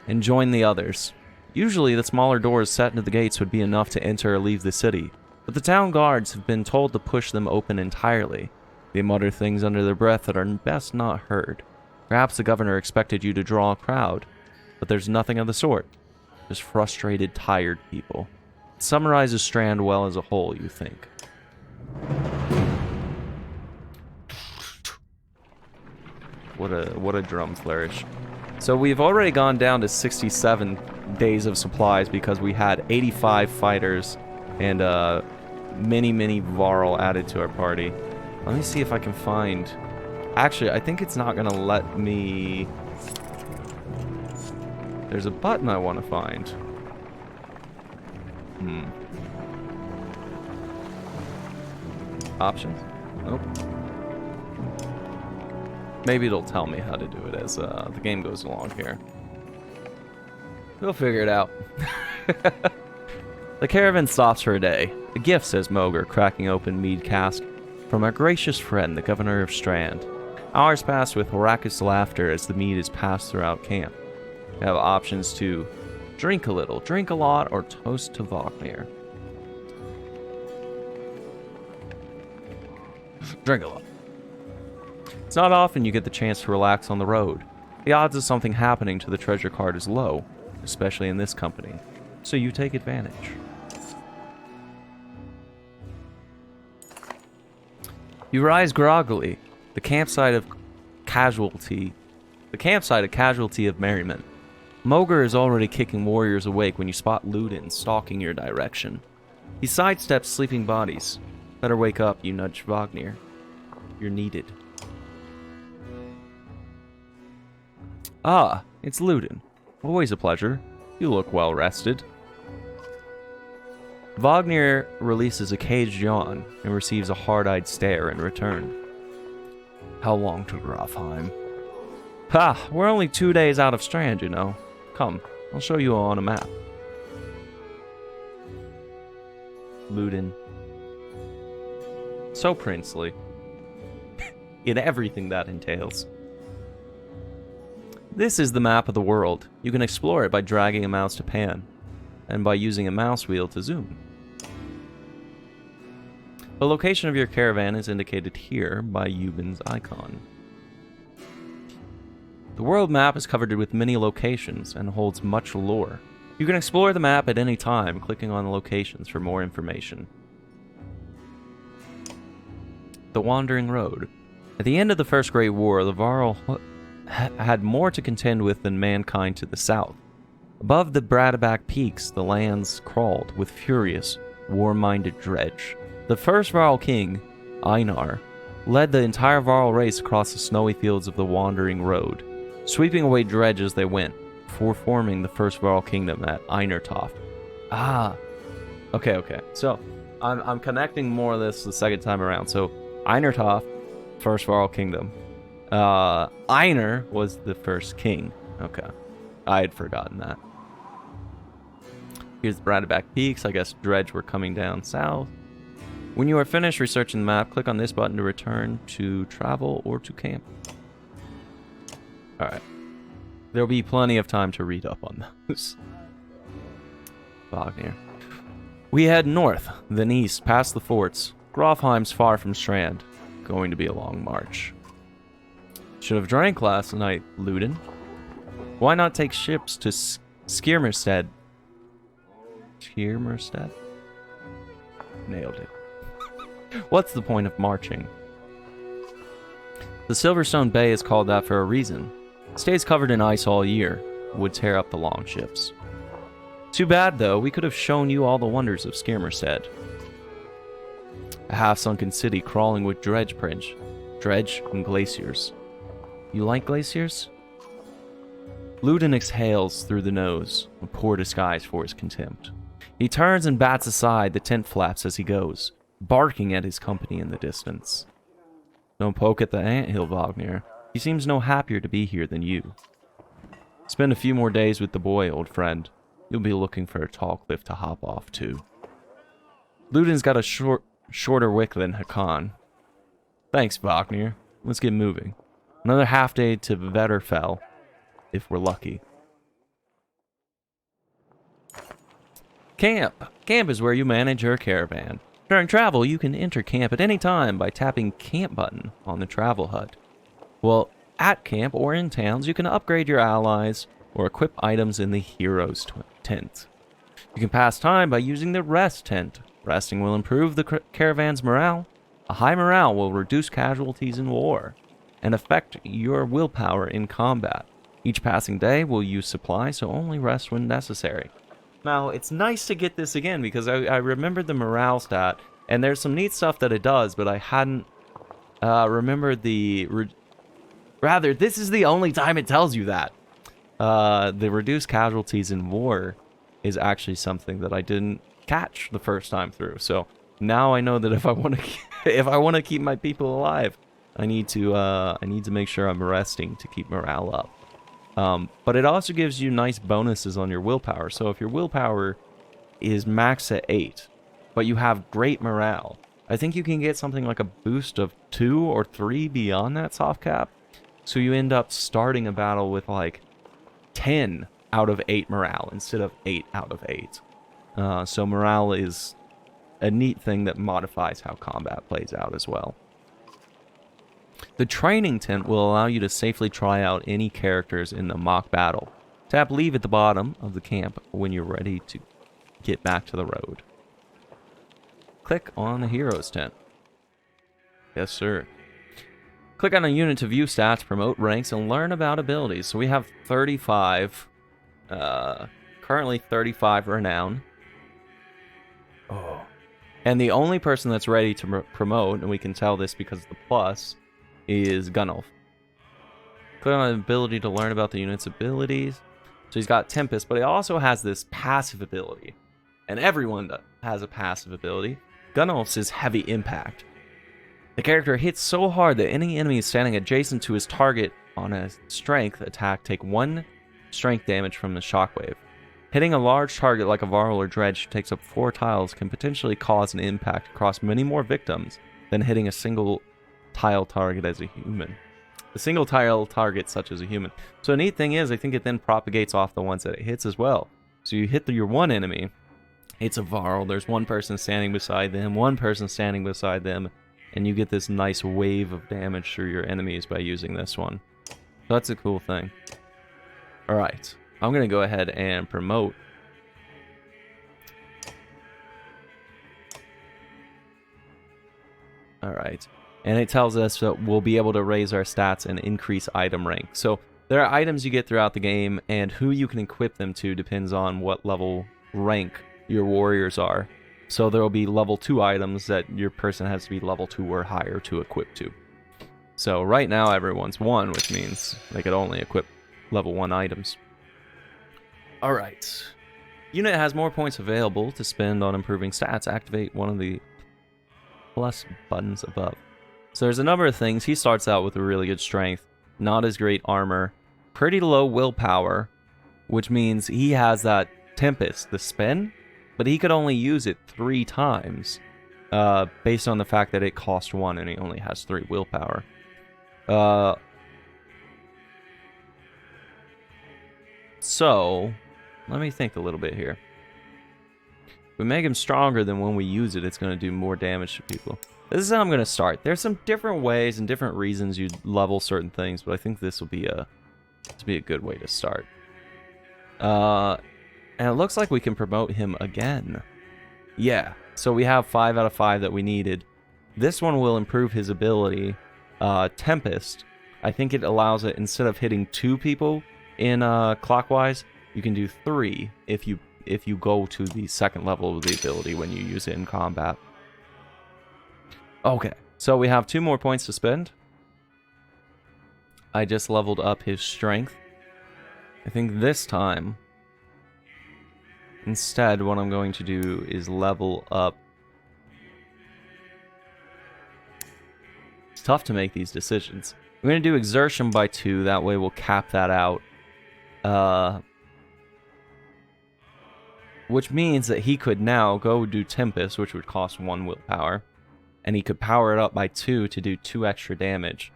Speaker 1: and join the others. Usually the smaller doors set into the gates would be enough to enter or leave the city, but the town guards have been told to push them open entirely. They mutter things under their breath that are best not heard. Perhaps the governor expected you to draw a crowd, but there's nothing of the sort. Just frustrated, tired people. It summarizes Strand well as a whole, you think. What a drum flourish. So we've already gone down to 67 days of supplies because we had 85 fighters and many Varl added to our party. Let me see if I can find... Actually, I think it's not going to let me... There's a button I want to find. Options? Nope. Maybe it'll tell me how to do it as the game goes along here. We'll figure it out. The caravan stops for a day. A gift, says Moger, cracking open mead cask, from our gracious friend, the governor of Strand. Hours pass with raucous laughter as the mead is passed throughout camp. We have options to drink a little, drink a lot, or toast to Vognir. Drink a lot. It's not often you get the chance to relax on the road. The odds of something happening to the treasure cart is low, especially in this company, so you take advantage. You rise groggily, the campsite of casualty of merriment. Moger is already kicking warriors awake when you spot Ludin stalking your direction. He sidesteps sleeping bodies. Better wake up, you nudge Wagner. You're needed. Ah, it's Ludin. Always a pleasure. You look well rested. Wagner releases a caged yawn and receives a hard-eyed stare in return. How long to Grafheim? Ha! We're only 2 days out of Strand, you know. Come, I'll show you on a map. Ludin. So princely. In everything that entails. This is the map of the world. You can explore it by dragging a mouse to pan, and by using a mouse wheel to zoom. The location of your caravan is indicated here by Euben's icon. The world map is covered with many locations and holds much lore. You can explore the map at any time, clicking on the locations for more information. The Wandering Road. At the end of the First Great War, the Varl had more to contend with than mankind to the south. Above the Bradabak peaks, the lands crawled with furious, war-minded dredge. The first Varl king, Einar, led the entire Varl race across the snowy fields of the Wandering Road, sweeping away dredge as they went, before forming the first Varl kingdom at Einartoft. Ah, okay. So, I'm connecting more of this the second time around. So, Einartoft, first Varl kingdom. Einar was the first king. Okay, I had forgotten that. Here's the Bradabak Peaks. I guess dredge were coming down south. When you are finished researching the map, click on this button to return to travel or to camp. Alright. There'll be plenty of time to read up on those. Wagner. We head north, then east, past the forts. Grafheim's far from Strand. Going to be a long march. Should have drank last night, Ludin. Why not take ships to Skirmerstead? Skirmerstead? Nailed it. What's the point of marching? The Silverstone Bay is called that for a reason. It stays covered in ice all year. Would tear up the long ships. Too bad, though. We could have shown you all the wonders of Skirmerstead. A half-sunken city crawling with dredge and glaciers. You like glaciers? Ludin exhales through the nose, a poor disguise for his contempt. He turns and bats aside the tent flaps as he goes, barking at his company in the distance. Don't poke at the anthill, Wagner. He seems no happier to be here than you. Spend a few more days with the boy, old friend. You'll be looking for a tall cliff to hop off to. Ludin's got a shorter wick than Hakan. Thanks, Wagner. Let's get moving. Another half day to Vetterfell, if we're lucky. Camp. Camp is where you manage your caravan. During travel, you can enter camp at any time by tapping Camp button on the travel hut. Well, at camp or in towns, you can upgrade your allies or equip items in the hero's tent. You can pass time by using the rest tent. Resting will improve the caravan's morale. A high morale will reduce casualties in war and affect your willpower in combat. Each passing day will use supplies, so only rest when necessary. Now, it's nice to get this again because I remembered the morale stat, and there's some neat stuff that it does, but I hadn't remembered the... Rather, this is the only time it tells you that. The reduced casualties in war is actually something that I didn't catch the first time through. So now I know that if I want to keep my people alive, I need to make sure I'm resting to keep morale up. But it also gives you nice bonuses on your willpower. So if your willpower is max at 8, but you have great morale, I think you can get something like a boost of 2 or 3 beyond that soft cap. So you end up starting a battle with like 10 out of 8 morale instead of 8 out of 8. So morale is a neat thing that modifies how combat plays out as well. The training tent will allow you to safely try out any characters in the mock battle. Tap leave at the bottom of the camp when you're ready to get back to the road. Click on the hero's tent. Yes, sir. Click on a unit to view stats, promote ranks, and learn about abilities. So we have 35 Currently 35 renown. Oh. And the only person that's ready to promote, and we can tell this because of the plus, is Gunnulf. Click on the ability to learn about the unit's abilities. So he's got Tempest, but he also has this passive ability. And everyone has a passive ability. Gunnulf's is Heavy Impact. The character hits so hard that any enemy standing adjacent to his target on a strength attack take 1 strength damage from the shockwave. Hitting a large target like a Varl or Dredge takes up 4 tiles can potentially cause an impact across many more victims than hitting a single tile target as a human. A single tile target such as a human. So a neat thing is, I think it then propagates off the ones that it hits as well. So you hit your one enemy, it's a Varl, there's one person standing beside them, one person standing beside them, and you get this nice wave of damage through your enemies by using this one. So that's a cool thing. Alright, I'm going to go ahead and promote. Alright, and it tells us that we'll be able to raise our stats and increase item rank. So there are items you get throughout the game, and who you can equip them to depends on what level rank your warriors are. So there will be level 2 items that your person has to be level 2 or higher to equip to. So right now everyone's 1, which means they could only equip level 1 items. Alright. Unit has more points available to spend on improving stats. Activate one of the plus buttons above. So there's a number of things. He starts out with a really good strength, not as great armor, pretty low willpower, which means he has that Tempest, the spin, but he could only use it 3 times, based on the fact that it cost 1 and he only has 3 willpower. So, let me think a little bit here. If we make him stronger, then when we use it, it's going to do more damage to people. This is how I'm going to start. There's some different ways and different reasons you level certain things, but I think this will be a good way to start. And it looks like we can promote him again. Yeah, so we have 5 out of 5 that we needed. This one will improve his ability. Tempest, I think it allows it, instead of hitting 2 people in clockwise, you can do 3 if you go to the second level of the ability when you use it in combat. Okay, so we have 2 more points to spend. I just leveled up his strength. I think this time, instead, what I'm going to do is level up. It's tough to make these decisions. I'm going to do exertion by 2, that way we'll cap that out. Which means that he could now go do Tempest, which would cost 1 willpower. And he could power it up by 2 to do 2 extra damage.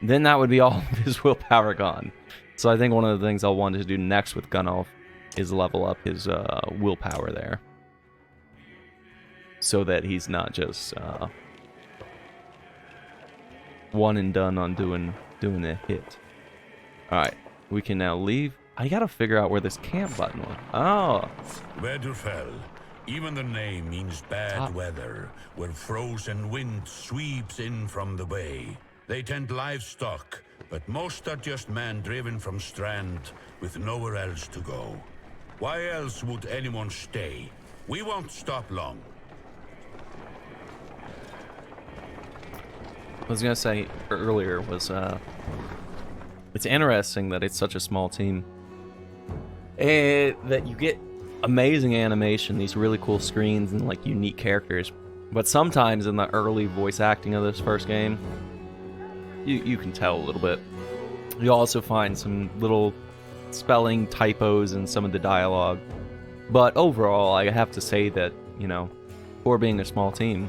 Speaker 1: Then that would be all of his willpower gone. So I think one of the things I'll want to do next with Gunnulf is level up his willpower there. So that he's not just one and done on doing a hit. Alright, we can now leave. I gotta figure out where this camp button was. Oh.
Speaker 2: Wedderfell. Even the name means bad weather, where frozen wind sweeps in from the bay. They tend livestock, but most are just men driven from Strand with nowhere else to go. Why else would anyone stay? We won't stop long.
Speaker 1: I was gonna say earlier was it's interesting that it's such a small team. That you get amazing animation, these really cool screens and like unique characters. But sometimes in the early voice acting of this first game, you can tell a little bit. You also find some little spelling typos in some of the dialogue. But overall, I have to say that, you know, for being a small team,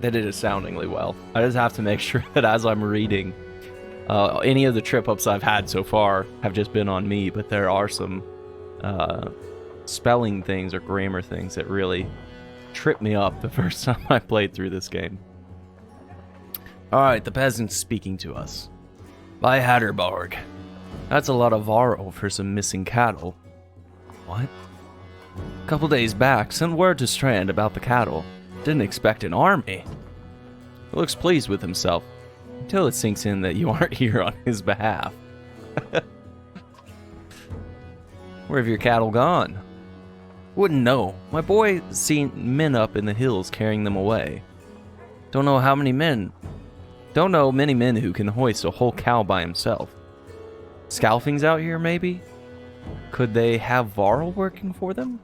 Speaker 1: they did astoundingly well. I just have to make sure that as I'm reading, any of the trip-ups I've had so far have just been on me, but there are some spelling things or grammar things that really tripped me up the first time I played through this game. Alright, the peasant's speaking to us. By Hatterborg. That's a lot of Varro for some missing cattle. What? A couple days back, sent word to Strand about the cattle. Didn't expect an army. He looks pleased with himself. Until it sinks in that you aren't here on his behalf. Where have your cattle gone? Wouldn't know. My boy seen men up in the hills carrying them away. Don't know many men who can hoist a whole cow by himself. Scalfings out here, maybe? Could they have Varl working for them?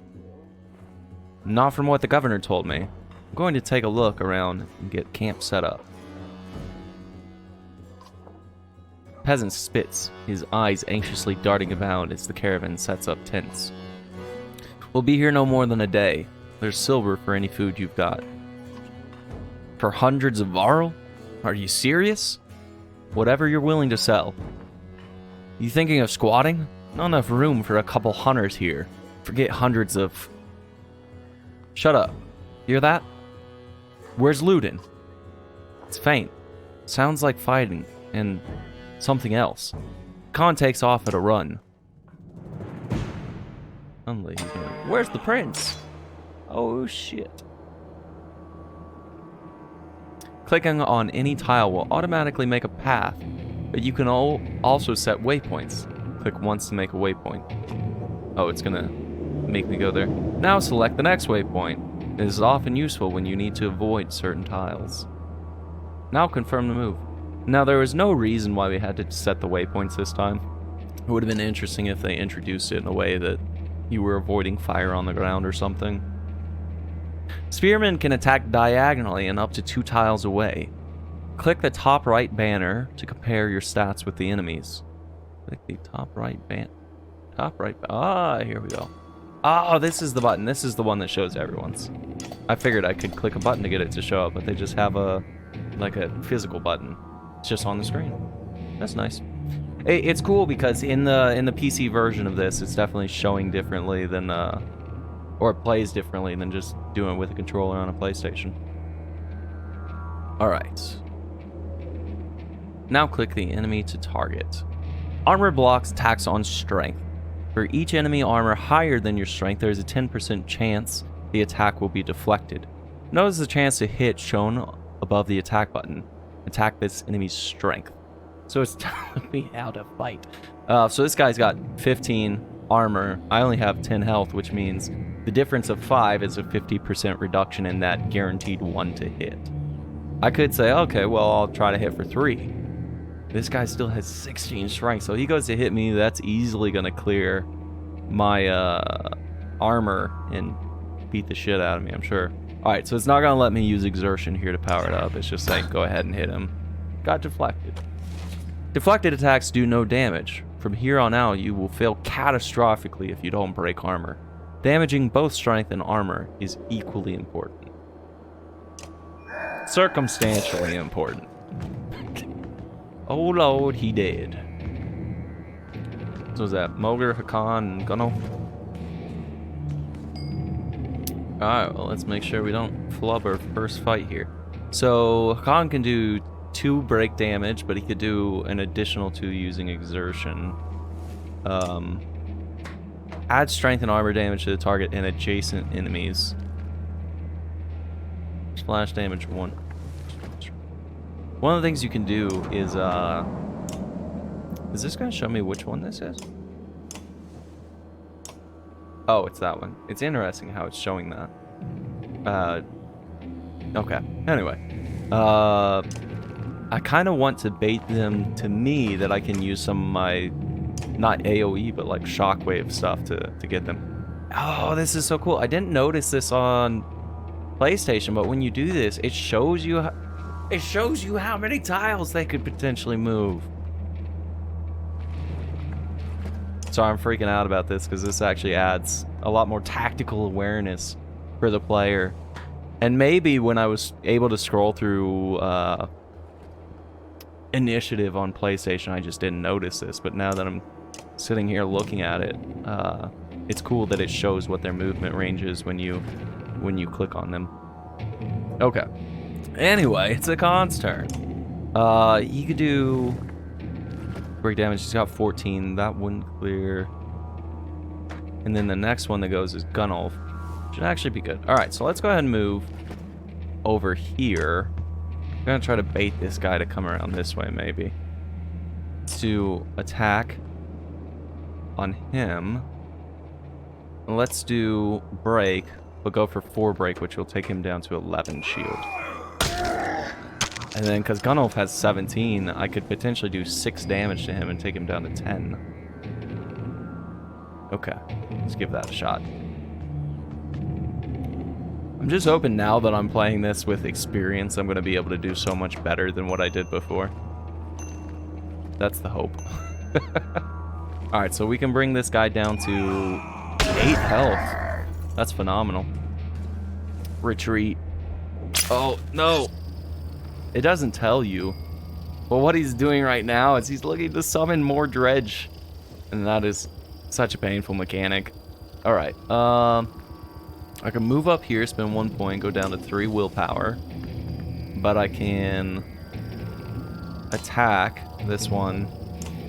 Speaker 1: Not from what the governor told me. I'm going to take a look around and get camp set up. Peasant spits, his eyes anxiously darting about as the caravan sets up tents. We'll be here no more than a day. There's silver for any food you've got. For hundreds of Varl? Are you serious? Whatever you're willing to sell. You thinking of squatting? Not enough room for a couple hunters here. Forget hundreds of... Shut up. Hear that? Where's Ludin? It's faint. Sounds like fighting, and something else. Khan takes off at a run. Where's the prince? Oh shit. Clicking on any tile will automatically make a path, but you can also set waypoints. Click once to make a waypoint. Oh, it's gonna make me go there. Now select the next waypoint. It is often useful when you need to avoid certain tiles. Now confirm the move. Now there was no reason why we had to set the waypoints this time. It would have been interesting if they introduced it in a way that you were avoiding fire on the ground or something. Spearmen can attack diagonally and up to 2 tiles away. Click the top right banner to compare your stats with the enemies. Click the top right here we go. Oh, this is the button. This is the one that shows everyone's. I figured I could click a button to get it to show up, but they just have a physical button. It's just on the screen. That's nice. It's cool because in the PC version of this, it's definitely showing differently than or it plays differently than just doing it with a controller on a PlayStation. Alright. Now click the enemy to target. Armor blocks attacks on strength. For each enemy armor higher than your strength, there is a 10% chance the attack will be deflected. Notice the chance to hit shown above the attack button. Attack this enemy's strength. So it's telling me how to fight. So this guy's got 15 armor. I only have 10 health, which means the difference of 5 is a 50% reduction in that guaranteed 1 to hit. I could say, okay, well, I'll try to hit for 3. This guy still has 16 strength, so he goes to hit me. That's easily going to clear my armor and beat the shit out of me, I'm sure. Alright, so it's not going to let me use exertion here to power it up. It's just saying, go ahead and hit him. Got deflected. Deflected attacks do no damage. From here on out, you will fail catastrophically if you don't break armor. Damaging both strength and armor is equally important. Circumstantially important. Oh lord, he dead. So is that Moger, Hakan, and Gunno? Alright, well let's make sure we don't flub our first fight here. So Hakan can do 2 break damage, but he could do an additional 2 using exertion. Add strength and armor damage to the target and adjacent enemies. Splash damage 1. One of the things you can do is this gonna show me which one this is? Oh, it's that one. It's interesting how it's showing that. Okay. Anyway. I kind of want to bait them to me that I can use some of my, not AoE, but like shockwave stuff to get them. Oh, this is so cool. I didn't notice this on PlayStation, but when you do this, it shows you how many tiles they could potentially move. So I'm freaking out about this because this actually adds a lot more tactical awareness for the player. And maybe when I was able to scroll through initiative on PlayStation, I just didn't notice this. But now that I'm sitting here looking at it, it's cool that it shows what their movement range is when you click on them. Okay. Anyway, it's a Khan's turn. He could do break damage. He's got 14. That wouldn't clear. And then the next one that goes is Gunolf. Should actually be good. Alright, so let's go ahead and move over here. I'm gonna try to bait this guy to come around this way, maybe. To attack on him. let's do break. We'll go for 4 break, which will take him down to 11 shield. And then, because Gunnulf has 17, I could potentially do 6 damage to him and take him down to 10. Okay, let's give that a shot. I'm just hoping now that I'm playing this with experience, I'm going to be able to do so much better than what I did before. That's the hope. Alright, so we can bring this guy down to 8 health. That's phenomenal. Retreat. Oh, no. It doesn't tell you. But what he's doing right now is he's looking to summon more dredge. And that is such a painful mechanic. Alright, I can move up here, spend 1 point, go down to 3 willpower. But I can attack this one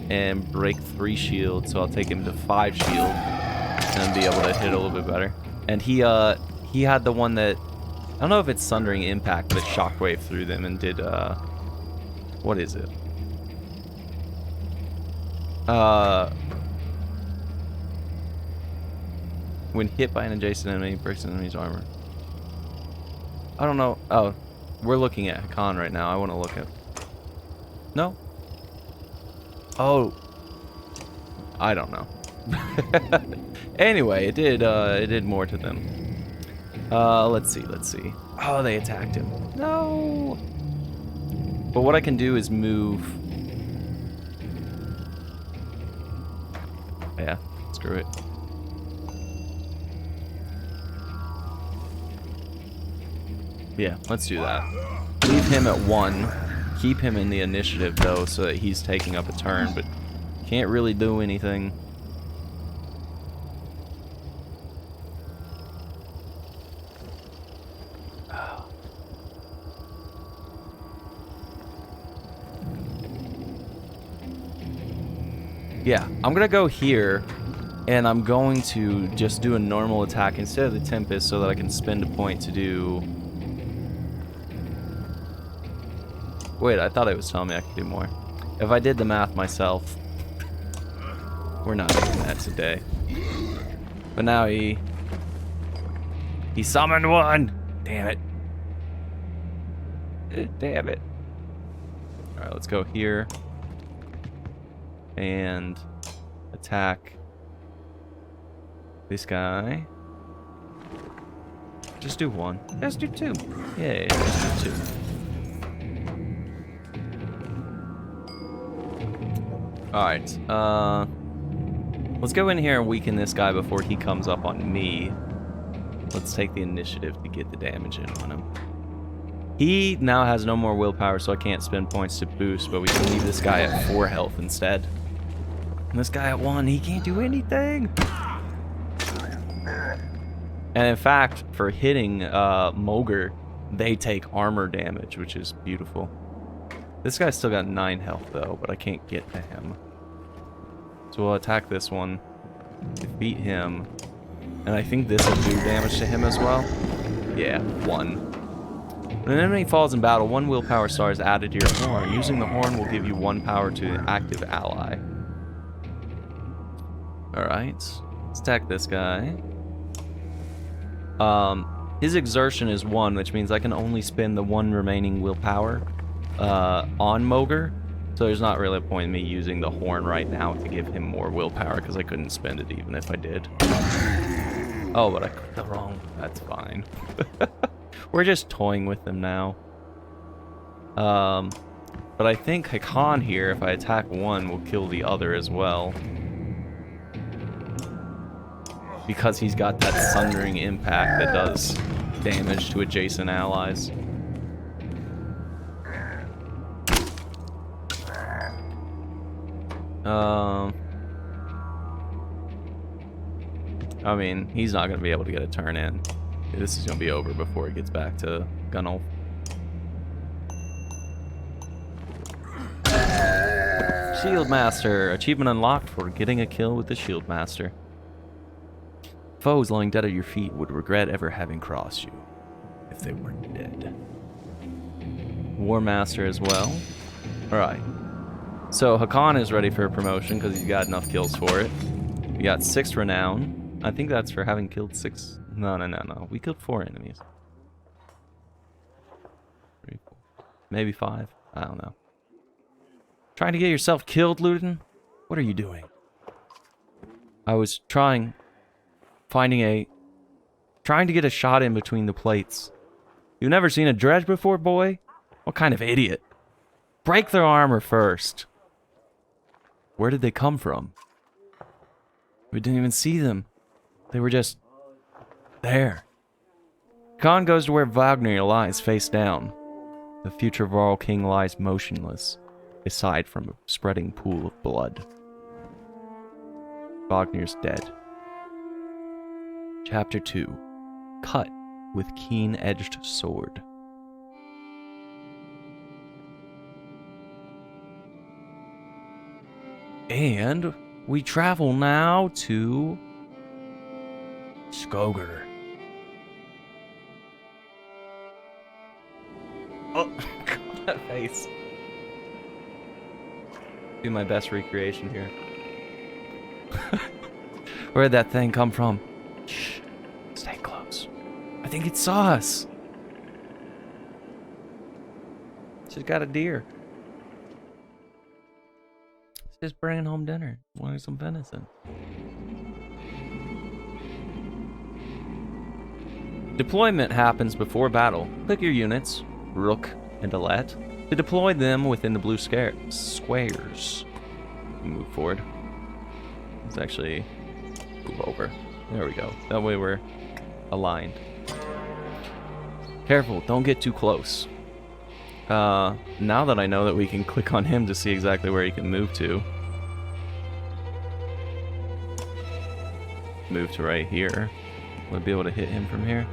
Speaker 1: and break 3 shields, so I'll take him to 5 shield and be able to hit a little bit better. And he had the one that, I don't know if it's Sundering Impact, but it shockwave through them and did, what is it? When hit by an adjacent enemy, breaks an enemy's armor. I don't know. Oh, we're looking at Hakan right now. I want to look at... No? Oh. I don't know. Anyway, it did more to them. Let's see. Oh, they attacked him. No. But what I can do is move... Yeah, screw it. Yeah, let's do that. Leave him at 1. Keep him in the initiative, though, so that he's taking up a turn, but can't really do anything. Yeah, I'm gonna go here, and I'm going to just do a normal attack instead of the Tempest so that I can spend a point to do... Wait, I thought it was telling me I could do more. If I did the math myself, we're not doing that today. But now he summoned one! Damn it. Damn it. Alright, let's go here. And attack this guy. Just do 1. Let's do 2. Yeah, just do 2. Alright, let's go in here and weaken this guy before he comes up on me. Let's take the initiative to get the damage in on him. He now has no more willpower, so I can't spend points to boost, but we can leave this guy at 4 health instead. And this guy at 1, he can't do anything! And in fact, for hitting Mogr, they take armor damage, which is beautiful. This guy's still got 9 health, though, but I can't get to him. So we'll attack this one, defeat him, and I think this will do damage to him as well. Yeah, 1. When an enemy falls in battle, 1 willpower star is added to your horn. Using the horn will give you 1 power to an active ally. Alright, let's attack this guy. His exertion is 1, which means I can only spend the 1 remaining willpower on Mogr, so there's not really a point in me using the horn right now to give him more willpower, because I couldn't spend it even if I did. Oh, but I clicked the wrong... That's fine. We're just toying with them now. But I think Hakan here, if I attack 1, will kill the other as well. Because he's got that Sundering Impact that does damage to adjacent allies. I mean, he's not going to be able to get a turn in. This is going to be over before it gets back to Gunnulf. Shield Master. Achievement unlocked for getting a kill with the Shield Master. Foes lying dead at your feet would regret ever having crossed you if they weren't dead. War Master as well. Alright. So Hakan is ready for a promotion because he's got enough kills for it. We got 6 renown. I think that's for having killed 6. No. We killed 4 enemies. 3, 4. Maybe 5. I don't know. Trying to get yourself killed, Luton? What are you doing? I was trying to get a shot in between the plates. You've never seen a dredge before, boy? What kind of idiot? Break their armor first. Where did they come from? We didn't even see them. They were just there. Khan goes to where Wagner lies face down. The future Varl King lies motionless, aside from a spreading pool of blood. Wagner's dead. Chapter 2. Cut with keen-edged sword. And we travel now to Skoger. Oh, God, that face. Do my best recreation here. Where'd that thing come from? Shh. Stay close. I think it saw us. She's got a deer. She's just bringing home dinner. Wanting some venison. Deployment happens before battle. Click your units, Rook and Alette, to deploy them within the blue squares. Move forward. Let's actually move over. There we go. That way we're aligned. Careful, don't get too close. Now that I know that we can click on him to see exactly where he can move to. Move to right here. Will I be able to hit him from here?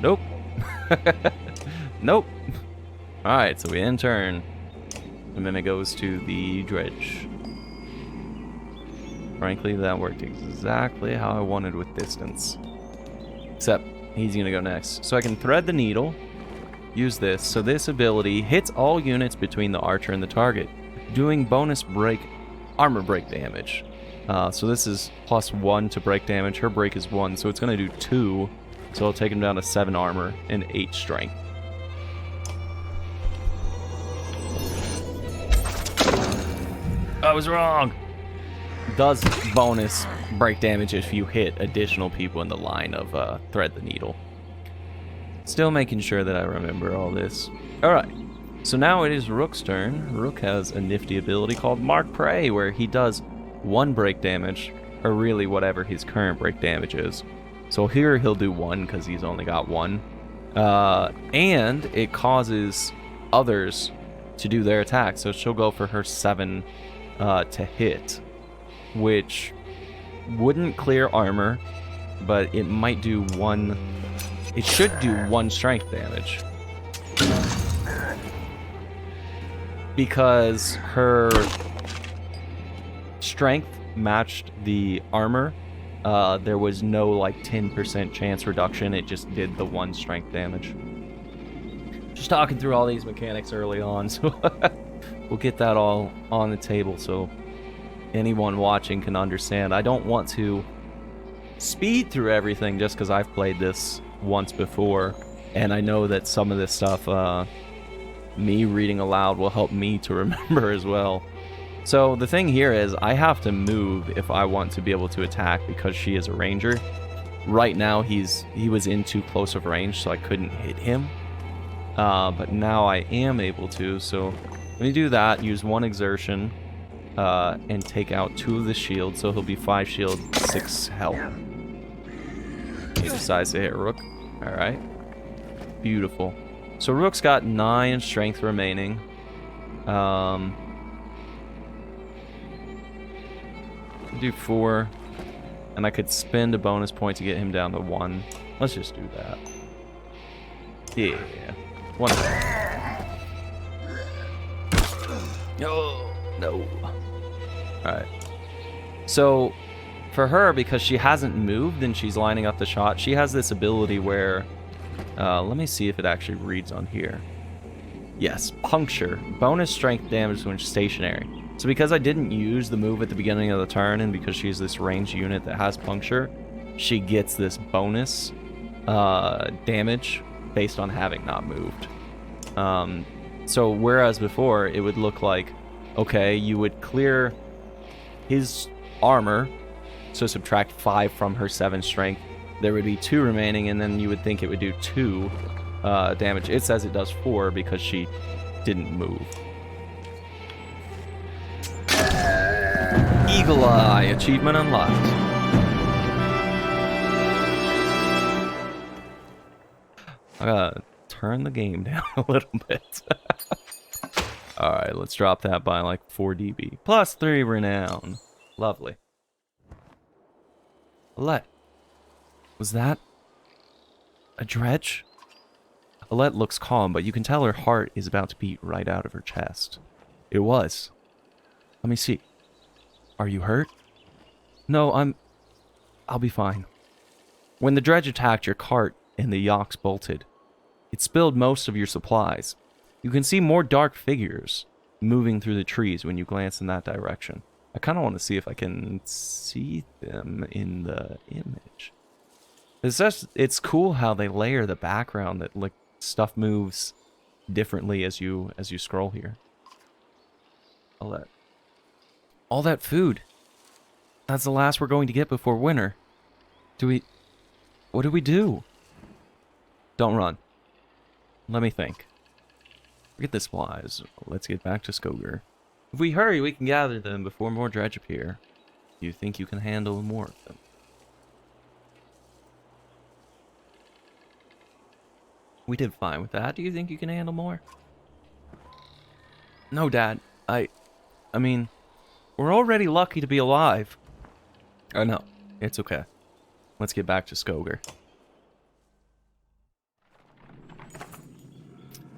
Speaker 1: Nope. Nope. Alright, so we end turn. And then it goes to the dredge. Frankly, that worked exactly how I wanted with distance. Except, he's gonna go next. So I can thread the needle, use this, so this ability hits all units between the archer and the target, doing bonus armor break damage. So this is +1 to break damage, her break is 1, so it's gonna do 2, so it'll take him down to 7 armor and 8 strength. I was wrong! Does bonus break damage if you hit additional people in the line of thread the needle. Still making sure that I remember all this. Alright, so now it is Rook's turn. Rook has a nifty ability called Mark Prey, where he does 1 break damage, or really whatever his current break damage is. So here he'll do 1 because he's only got 1. And it causes others to do their attack, so she'll go for her 7 to hit, which wouldn't clear armor, but it might do 1. It should do 1 strength damage. Because her strength matched the armor. There was no like 10% chance reduction, it just did the 1 strength damage. Just talking through all these mechanics early on, so we'll get that all on the table so anyone watching can understand. I don't want to speed through everything just because I've played this once before, and I know that some of this stuff, me reading aloud will help me to remember as well. So the thing here is I have to move if I want to be able to attack because she is a ranger. Right now he was in too close of range, so I couldn't hit him. But now I am able to, so when you do that, use 1 exertion and take out 2 of the shields, so he'll be 5 shield, 6 health. He decides to hit Rook. Alright. Beautiful. So Rook's got 9 strength remaining. Do 4. And I could spend a bonus point to get him down to 1. Let's just do that. Yeah. 1. No. Alright. So, for her, because she hasn't moved and she's lining up the shot, she has this ability where... let me see if it actually reads on here. Yes, puncture. Bonus strength damage when stationary. So because I didn't use the move at the beginning of the turn, and because she's this ranged unit that has puncture, she gets this bonus damage based on having not moved. So whereas before it would look like, okay, you would clear his armor, so subtract 5 from her 7 strength, there would be 2 remaining, and then you would think it would do 2 damage. It says it does 4 because she didn't move. Eagle Eye achievement unlocked. I gotta turn the game down a little bit. Alright, let's drop that by like 4 dB. Plus 3 renown. Lovely. Alette. Was that a dredge? Alette looks calm, but you can tell her heart is about to beat right out of her chest. It was. Let me see. Are you hurt? No, I'll be fine. When the dredge attacked your cart and the yaks bolted, it spilled most of your supplies. You can see more dark figures moving through the trees when you glance in that direction. I kind of want to see if I can see them in the image. It's cool how they layer the background, that like stuff moves differently as you scroll here. All that food. That's the last we're going to get before winter. What do we do? Don't run. Let me think. Forget the supplies. Let's get back to Skoger. If we hurry, we can gather them before more dredge appear. Do you think you can handle more of them? We did fine with that. Do you think you can handle more? No, Dad. I mean, we're already lucky to be alive. Oh, no. It's okay. Let's get back to Skoger.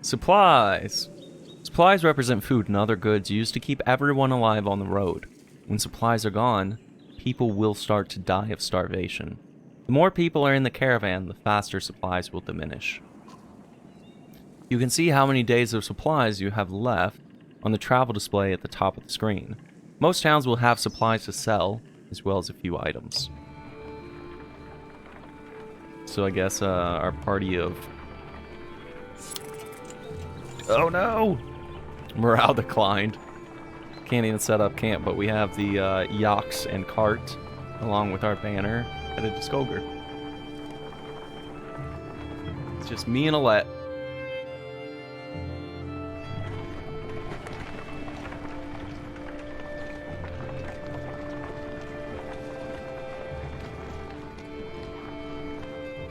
Speaker 1: Supplies. Supplies represent food and other goods used to keep everyone alive on the road. When supplies are gone, people will start to die of starvation. The more people are in the caravan, the faster supplies will diminish. You can see how many days of supplies you have left on the travel display at the top of the screen. Most towns will have supplies to sell, as well as a few items. So I guess our party of... Oh no! Morale declined. Can't even set up camp, but we have the yaks and cart, along with our banner, headed to Skoger. It's just me and Alette.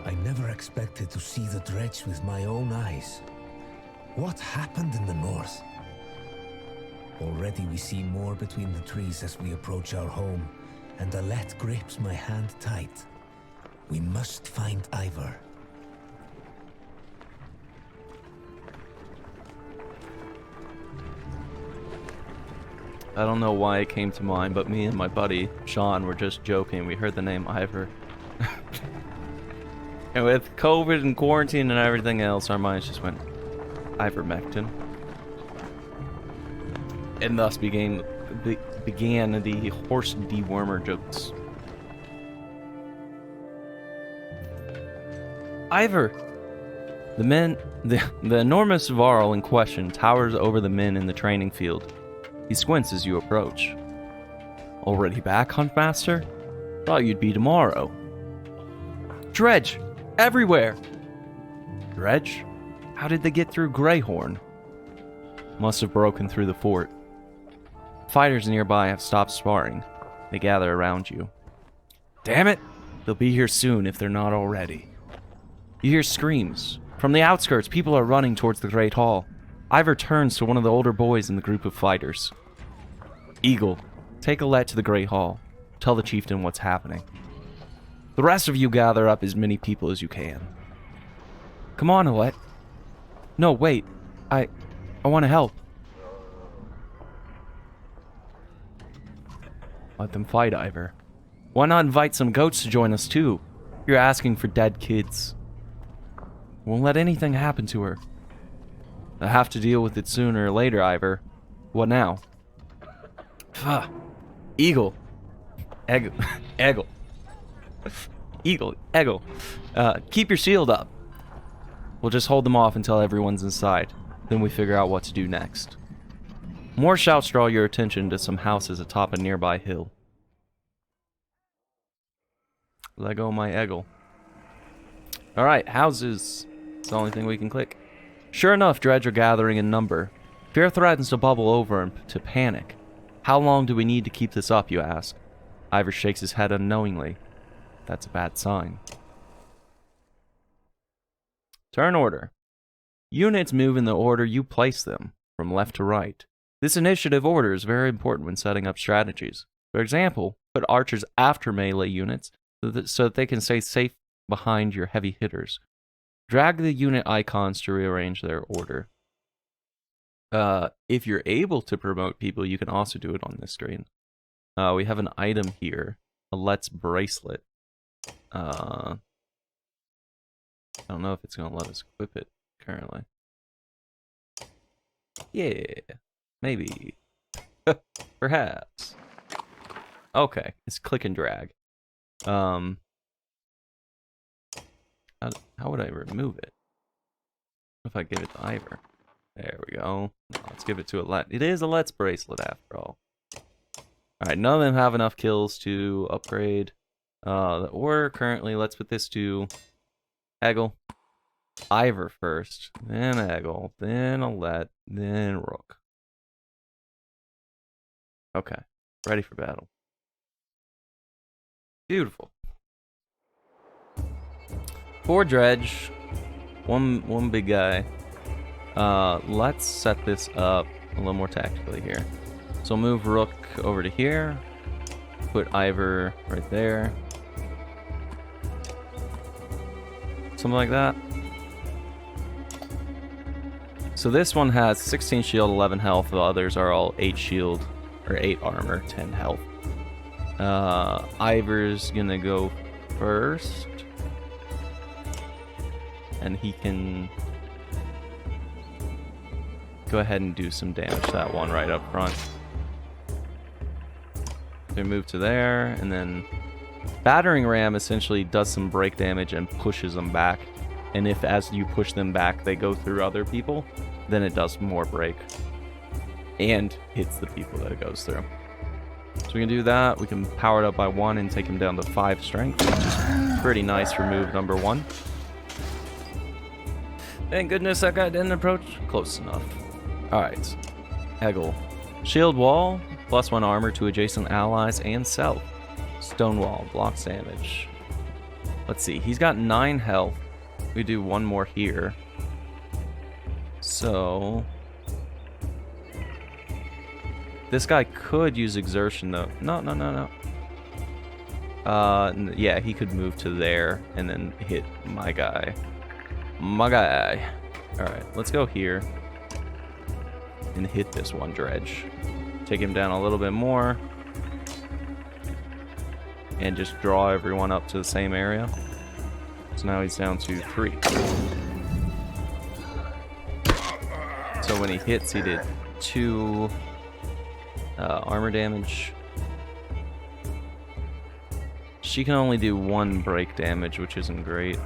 Speaker 5: I never expected to see the dredge with my own eyes. What happened in the north? Already we see more between the trees as we approach our home, and Alette grips my hand tight. We must find Ivor.
Speaker 1: I don't know why it came to mind, but me and my buddy, Sean, were just joking. We heard the name Ivor. And with COVID and quarantine and everything else, our minds just went, ivermectin. And thus began the horse dewormer jokes. Ivor! The enormous Varl in question towers over the men in the training field. He squints as you approach. Already back, Huntmaster? Thought you'd be tomorrow. Dredge! Everywhere! Dredge? How did they get through Greyhorn? Must have broken through the fort. Fighters nearby have stopped sparring. They gather around you. Damn it! They'll be here soon if they're not already. You hear screams. From the outskirts, people are running towards the Great Hall. Ivor turns to one of the older boys in the group of fighters. Eagle, take Alette to the Great Hall. Tell the chieftain what's happening. The rest of you gather up as many people as you can. Come on, Alette. No, wait. I want to help. Let them fight, Ivor. Why not invite some goats to join us, too? You're asking for dead kids. Won't let anything happen to her. I'll have to deal with it sooner or later, Ivor. What now? Eagle. Egg. Eggle. Eagle. Eggle. Keep your shield up. We'll just hold them off until everyone's inside. Then we figure out what to do next. More shouts draw your attention to some houses atop a nearby hill. Let go of my Eggle. Alright, houses. It's the only thing we can click. Sure enough, dredge are gathering in number. Fear threatens to bubble over and to panic. How long do we need to keep this up, you ask? Ivor shakes his head unknowingly. That's a bad sign. Turn order. Units move in the order you place them, from left to right. This initiative order is very important when setting up strategies. For example, put archers after melee units so that they can stay safe behind your heavy hitters. Drag the unit icons to rearrange their order. If you're able to promote people, you can also do it on this screen. We have an item here, a Let's Bracelet. I don't know if it's going to let us equip it currently. Yeah, maybe. Perhaps. Okay, it's click and drag. How would I remove it? If I give it to Ivor. There we go. Let's give it to it is a Let's Bracelet after all. Alright, none of them have enough kills to upgrade the order currently. Let's put this to Eggle. Ivor first, then Eggle, then Alette, then Rook. Okay, ready for battle. Beautiful. 4 dredge, one big guy. Let's set this up a little more tactically here. So move Rook over to here, put Ivor right there. Something like that. So this one has 16 shield, 11 health. The others are all 8 shield, or 8 armor, 10 health. Ivor's gonna go first. And he can go ahead and do some damage to that one right up front. So move to there, and then Battering Ram essentially does some break damage and pushes them back. And if as you push them back, they go through other people, then it does more break. And hits the people that it goes through. So we can do that. We can power it up by 1 and take him down to 5 strength, which is pretty nice for move number 1. Thank goodness that guy didn't approach close enough. Alright. Eggle. Shield wall, +1 armor to adjacent allies and self. Stonewall, blocks damage. Let's see, he's got 9 health. We do 1 more here. So this guy could use exertion though. No. Yeah, he could move to there and then hit my guy. Alright, let's go here and hit this one dredge. Take him down a little bit more. And just draw everyone up to the same area. So now he's down to 3. So when he hits, he did 2 armor damage. She can only do 1 break damage, which isn't great.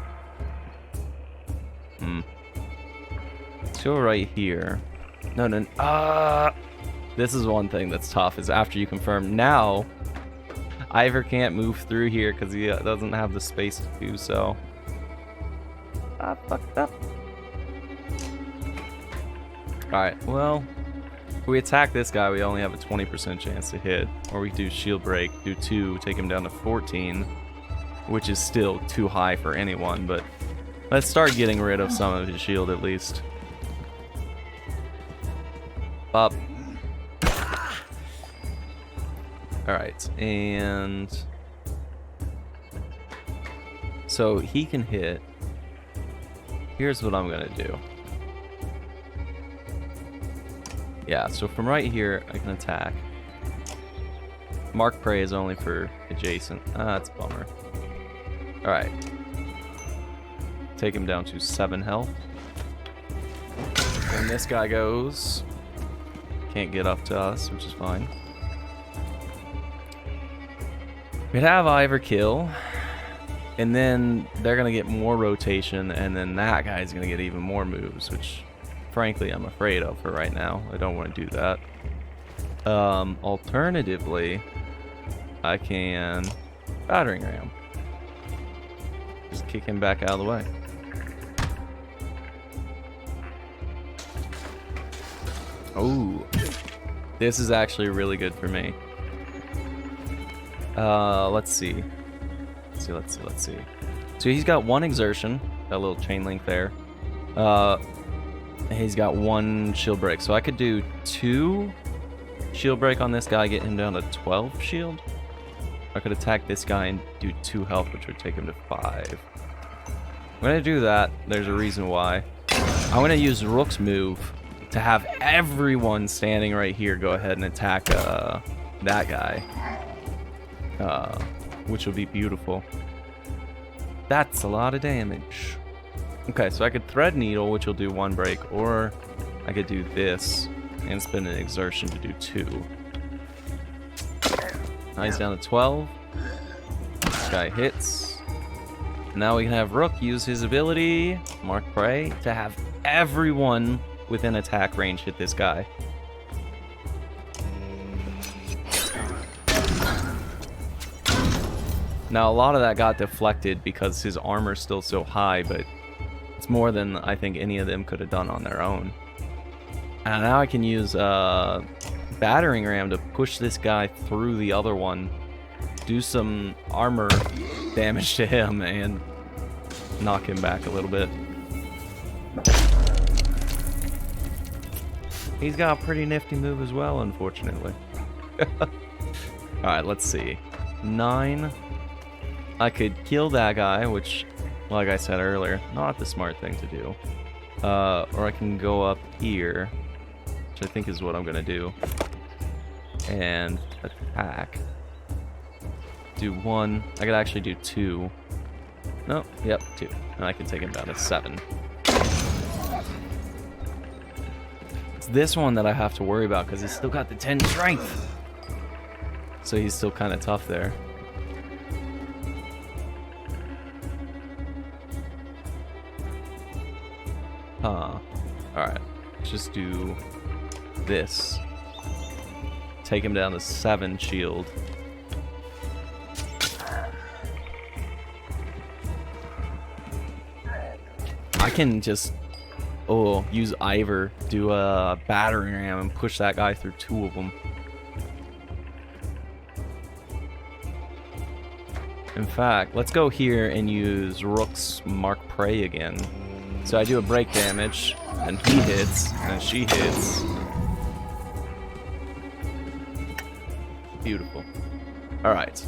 Speaker 1: Let's go right here. No. This is one thing that's tough, is after you confirm. Now, Ivor can't move through here because he doesn't have the space to do so. Fucked up. Alright, well, if we attack this guy, we only have a 20% chance to hit. Or we do shield break, do 2, take him down to 14, which is still too high for anyone, but let's start getting rid of some of his shield at least. Up. Alright, and so he can hit. Here's what I'm gonna do. Yeah, so from right here, I can attack. Mark Prey is only for adjacent. That's a bummer. Alright. Take him down to 7 health. And this guy goes. Can't get up to us, which is fine. We'd have Ivor kill, and then they're gonna get more rotation, and then that guy's gonna get even more moves, which frankly I'm afraid of for right now. I don't want to do that. Alternatively, I can battering ram. Just kick him back out of the way. Oh, this is actually really good for me. Let's see. Let's see. So he's got one exertion, that little chain link there. He's got one shield break, so I could do 2 shield break on this guy, get him down to 12 shield. I could attack this guy and do 2 health, which would take him to 5. I'm gonna do that. There's a reason why. I'm gonna use Rook's move to have everyone standing right here go ahead and attack that guy, which will be beautiful. That's a lot of damage. Okay, so I could Thread Needle, which will do 1 break, or I could do this and spend an exertion to do 2. Now he's down to 12. This guy hits. Now we can have Rook use his ability, Mark Prey, to have everyone within attack range hit this guy. Now a lot of that got deflected because his armor's still so high, but it's more than I think any of them could have done on their own. And now I can use battering ram to push this guy through the other one, do some armor damage to him, and knock him back a little bit. He's got a pretty nifty move as well, unfortunately. Alright, let's see. 9. I could kill that guy, which, like I said earlier, not the smart thing to do. Or I can go up here, which I think is what I'm gonna do, and attack. Do 1. I could actually do 2. No, yep, 2. And I can take him down to 7. It's this one that I have to worry about because he's still got the 10 strength. So he's still kind of tough there. Huh. Alright. Let's just do this. Take him down to 7 shield. I can just use Ivor, do a battering ram, and push that guy through 2 of them. In fact, let's go here and use Rook's Mark Prey again. So I do a break damage, and he hits, and she hits. Beautiful. Alright.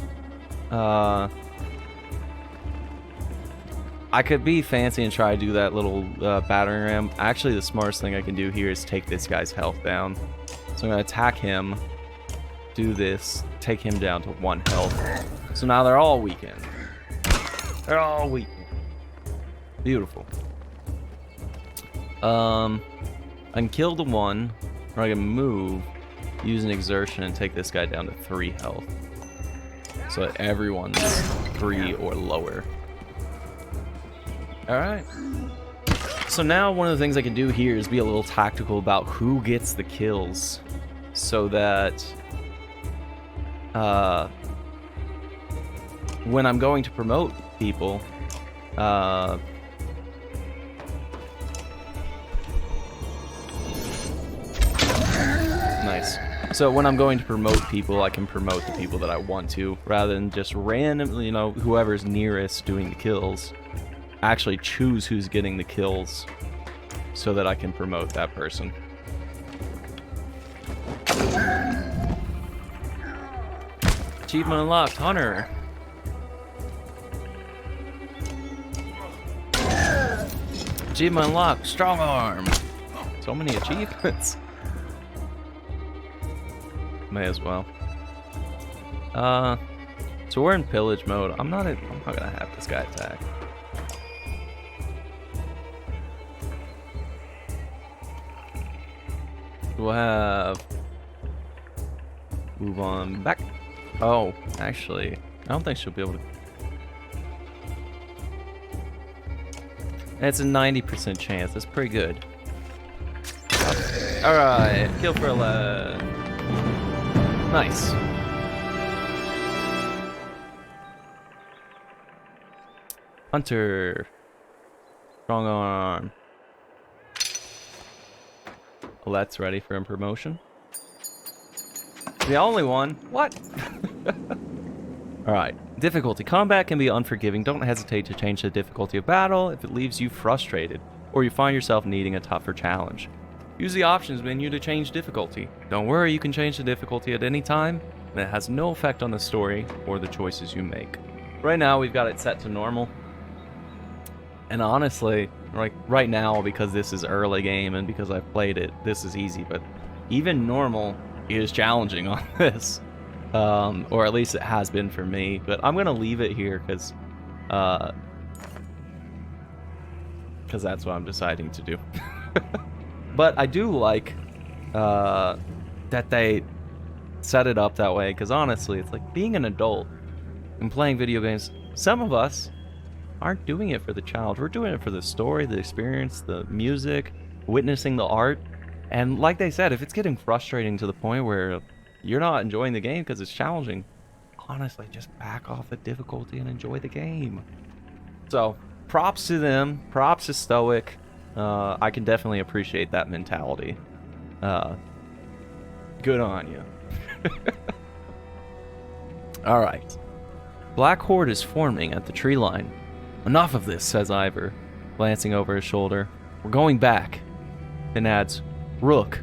Speaker 1: I could be fancy and try to do that little battering ram. Actually, the smartest thing I can do here is take this guy's health down. So I'm going to attack him, do this, take him down to 1 health. So now they're all weakened. They're all weakened. Beautiful. I can kill the 1, or I can move, use an exertion, and take this guy down to 3 health. So that everyone's 3 or lower. Alright. So now one of the things I can do here is be a little tactical about who gets the kills. So that when I'm going to promote people, nice. So when I'm going to promote people, I can promote the people that I want to, rather than just randomly, whoever's nearest doing the kills. Actually choose who's getting the kills so that I can promote that person. Achievement unlocked, Hunter. Achievement unlocked, Strong Arm. So many achievements. May as well. So we're in Pillage Mode. I'm not gonna have this guy attack. We'll have move on back. Oh, actually, I don't think she'll be able to. It's a 90% chance. That's pretty good. Alright, kill for 11. Nice. Hunter. Strong arm. Let's ready for a promotion. The only one? What? Alright. Difficulty. Combat can be unforgiving. Don't hesitate to change the difficulty of battle if it leaves you frustrated, or you find yourself needing a tougher challenge. Use the options menu to change difficulty. Don't worry, you can change the difficulty at any time, and it has no effect on the story or the choices you make. Right now, we've got it set to normal. And honestly, like right now, because this is early game and because I've played it, this is easy, but even normal is challenging on this. Or at least it has been for me, but I'm gonna leave it here because that's what I'm deciding to do. But I do like that they set it up that way, because honestly, it's like being an adult and playing video games. Some of us aren't doing it for the child. We're doing it for the story, the experience, the music, witnessing the art. And like they said, if it's getting frustrating to the point where you're not enjoying the game because it's challenging, honestly, just back off the difficulty and enjoy the game. So, props to them. Props to Stoic. I can definitely appreciate that mentality. Good on you. Alright. Black Horde is forming at the tree line. Enough of this, says Ivor, glancing over his shoulder. We're going back. Then adds, Rook,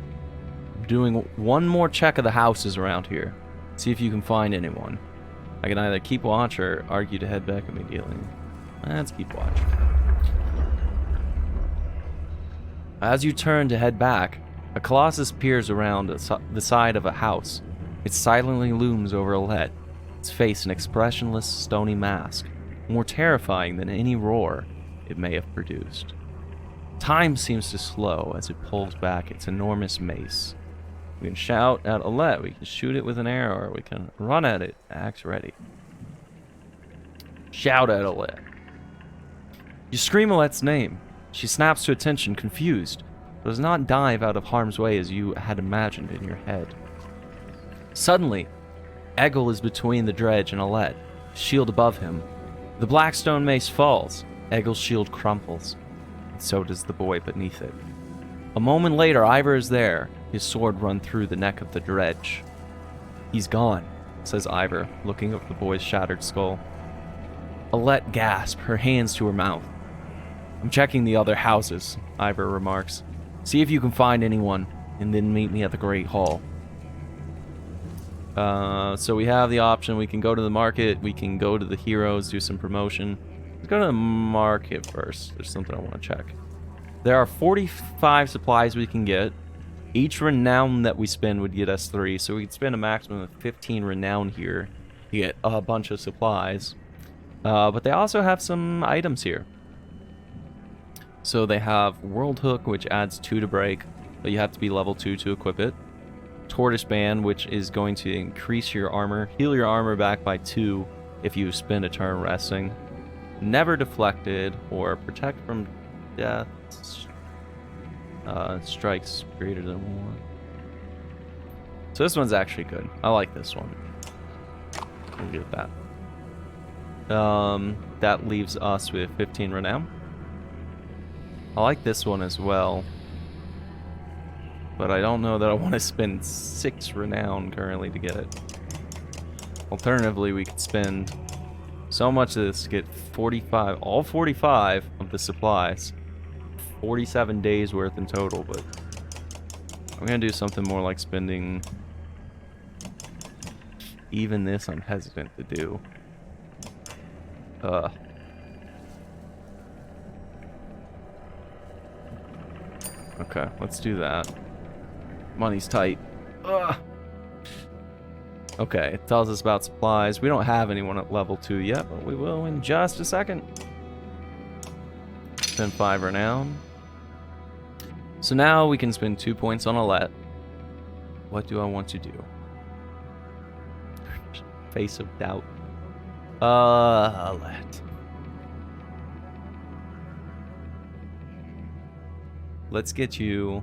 Speaker 1: doing one more check of the houses around here. See if you can find anyone. I can either keep watch or argue to head back immediately. Let's keep watch. As you turn to head back, a colossus peers around the side of a house. It silently looms over Alette, its face an expressionless, stony mask, more terrifying than any roar it may have produced. Time seems to slow as it pulls back its enormous mace. We can shout at Alette, we can shoot it with an arrow, or we can run at it, axe ready. Shout at Alette. You scream Alette's name. She snaps to attention, confused, but does not dive out of harm's way as you had imagined in your head. Suddenly, Eggle is between the dredge and Alette, shield above him. The blackstone mace falls. Eggle's shield crumples, and so does the boy beneath it. A moment later, Ivor is there, his sword run through the neck of the dredge. He's gone, says Ivor, looking at the boy's shattered skull. Alette gasps, her hands to her mouth. I'm checking the other houses, Ivor remarks. See if you can find anyone, and then meet me at the Great Hall. So we have the option, we can go to the market, we can go to the heroes, do some promotion. Let's go to the market first. There's something I want to check. There are 45 supplies we can get. Each renown that we spend would get us 3, so we could spend a maximum of 15 renown here to get a bunch of supplies. But they also have some items here. So they have World Hook, which adds 2 to break, but you have to be level 2 to equip it. Tortoise Band, which is going to increase your armor, heal your armor back by 2 if you spend a turn resting. Never Deflected, or Protect from Death. Strikes greater than 1. So this one's actually good. I like this one. We'll get that. That leaves us with 15 renown. I like this one as well, but I don't know that I want to spend 6 renown currently to get it. Alternatively, we could spend so much of this to get 45, all 45 of the supplies. 47 days worth in total, but I'm gonna do something more like spending even this. I'm hesitant to do. Okay, let's do that. Money's tight. Okay, it tells us about supplies. We don't have anyone at level 2 yet, but we will in just a second. Spend 5 renown. So now we can spend 2 points on Alette. What do I want to do? Face of doubt. Let's get you.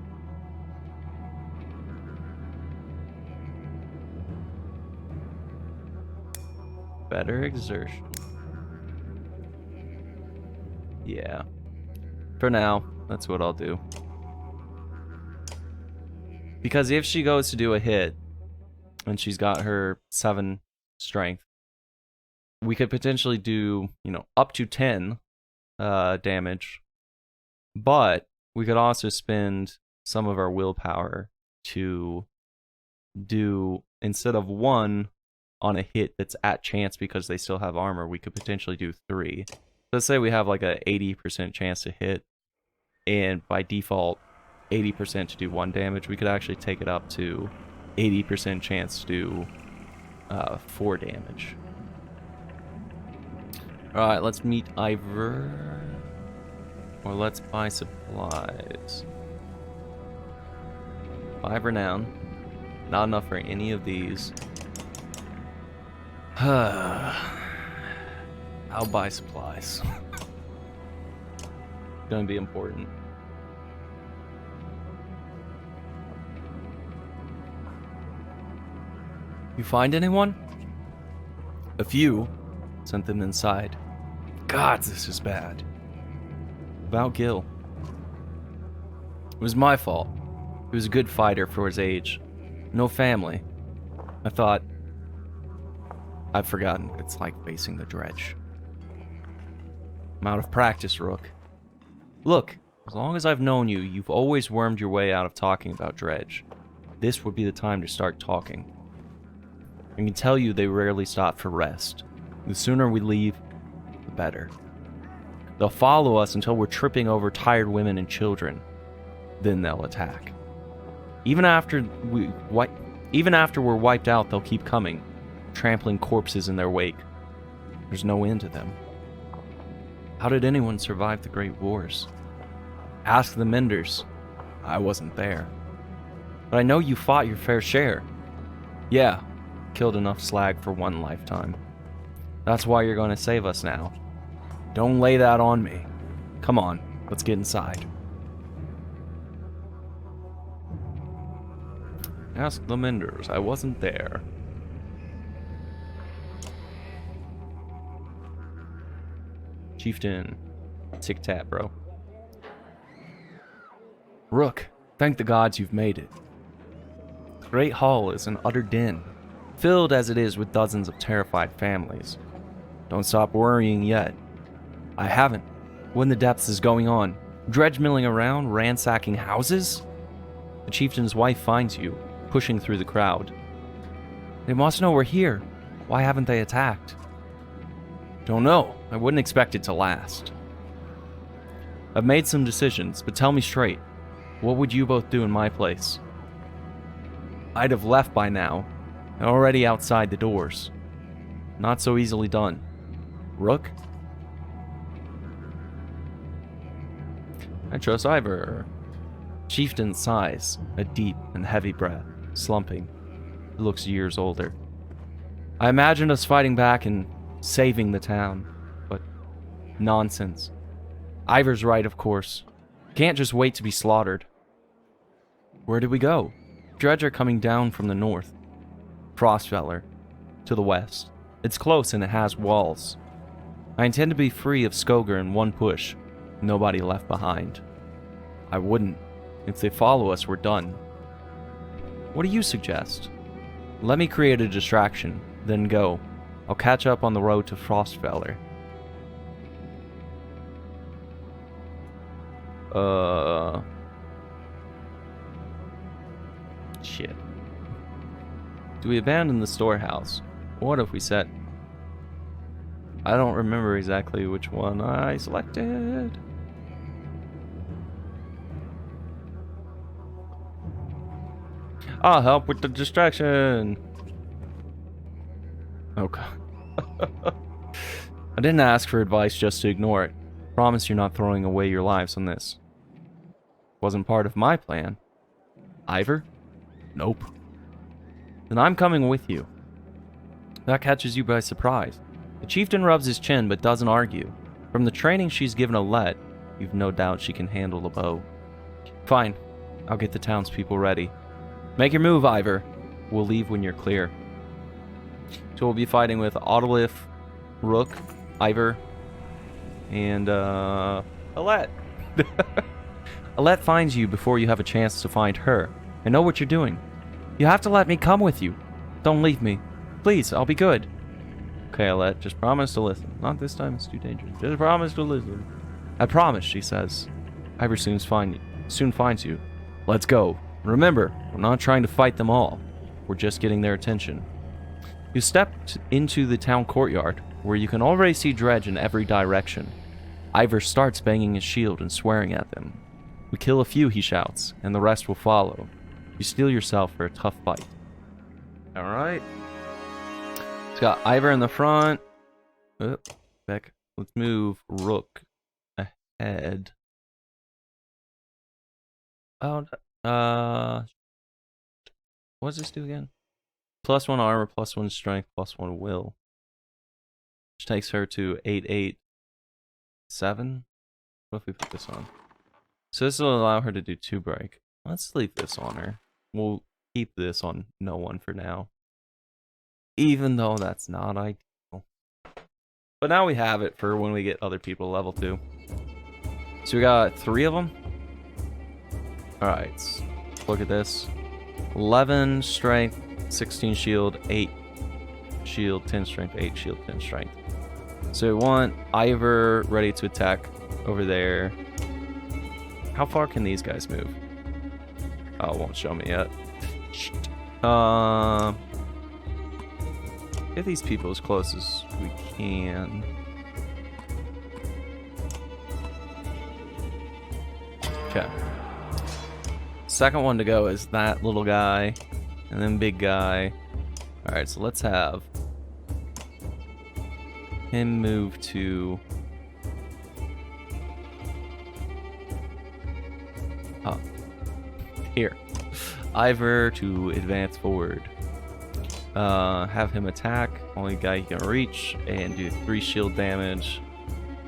Speaker 1: Better exertion. Yeah. For now, that's what I'll do. Because if she goes to do a hit, and she's got her 7 strength, we could potentially do, you know, up to 10 damage. But we could also spend some of our willpower to do, instead of 1 on a hit that's at chance because they still have armor, we could potentially do 3. Let's say we have like a 80% chance to hit, and by default 80% to do 1 damage. We could actually take it up to 80% chance to do 4 damage. Alright, let's meet Ivor. Or let's buy supplies. 5 renown. Not enough for any of these. I'll buy supplies. Gonna be important. You find anyone? A few. Sent them inside. God, this is bad. About Gil. It was my fault. He was a good fighter for his age. No family. I thought... I've forgotten what it's like facing the dredge. I'm out of practice, Rook. Look, as long as I've known you, you've always wormed your way out of talking about dredge. This would be the time to start talking. I can tell you they rarely stop for rest. The sooner we leave, the better. They'll follow us until we're tripping over tired women and children. Then they'll attack. Even after we're wiped out, they'll keep coming, trampling corpses in their wake. There's no end to them. How did anyone survive the Great Wars? Ask the Menders. I wasn't there. But I know you fought your fair share. Yeah, killed enough slag for 1 lifetime. That's why you're going to save us now. Don't lay that on me. Come on, let's get inside. Ask the Menders. I wasn't there. Chieftain. Tic-tac, bro. Rook, thank the gods you've made it. The Great Hall is an utter den, filled as it is with dozens of terrified families. Don't stop worrying yet. I haven't. What in the depths is going on? Dredge milling around, ransacking houses? The chieftain's wife finds you, pushing through the crowd. They must know we're here. Why haven't they attacked? Don't know. I wouldn't expect it to last. I've made some decisions, but tell me straight. What would you both do in my place? I'd have left by now, already outside the doors. Not so easily done. Rook? I trust Ivor. Chieftain sighs, a deep and heavy breath, slumping. He looks years older. I imagined us fighting back and saving the town, but nonsense. Ivor's right, of course. Can't just wait to be slaughtered. Where did we go? Dredge are coming down from the north. Frostfeller, to the west. It's close and it has walls. I intend to be free of Skoger in 1 push. Nobody left behind. I wouldn't. If they follow us, we're done. What do you suggest? Let me create a distraction, then go. I'll catch up on the road to Frostfeller. Shit. Do we abandon the storehouse? What if we set... I don't remember exactly which one I selected. I'll help with the distraction. Okay. I didn't ask for advice just to ignore it. Promise you're not throwing away your lives on this. Wasn't part of my plan. Ivor? Nope. Then I'm coming with you. That catches you by surprise. The chieftain rubs his chin but doesn't argue. From the training she's given Alette, you've no doubt she can handle a bow. Fine, I'll get the townspeople ready. Make your move, Ivor. We'll leave when you're clear. So we'll be fighting with Autolith, Rook, Ivor, and Alette. Alette finds you before you have a chance to find her. I know what you're doing. You have to let me come with you. Don't leave me. Please, I'll be good. Okay, Alette, just promise to listen. Not this time, it's too dangerous. Just promise to listen. I promise, she says. Ivor soon finds you. Let's go. Remember, we're not trying to fight them all. We're just getting their attention. You step into the town courtyard, where you can already see Dredge in every direction. Ivor starts banging his shield and swearing at them. We kill a few, he shouts, and the rest will follow. You steel yourself for a tough fight. Alright. It's got Ivor in the front. Back. Let's move Rook ahead. Oh, what does this do again? +1 armor, +1 strength, +1 will. Which takes her to 887. What if we put this on? So this will allow her to do 2 break. Let's leave this on her. We'll keep this on no one for now. Even though that's not ideal. But now we have it for when we get other people level 2. So we got 3 of them. Alright, look at this. 11 strength, 16 shield, 8 shield, 10 strength, 8 shield, 10 strength. So we want Ivor ready to attack over there. How far can these guys move? Oh, it won't show me yet. Get these people as close as we can. Okay. Second one to go is that little guy, and then big guy. Alright, so let's have him move to... here. Ivor to advance forward. Have him attack, only guy he can reach, and do 3 shield damage.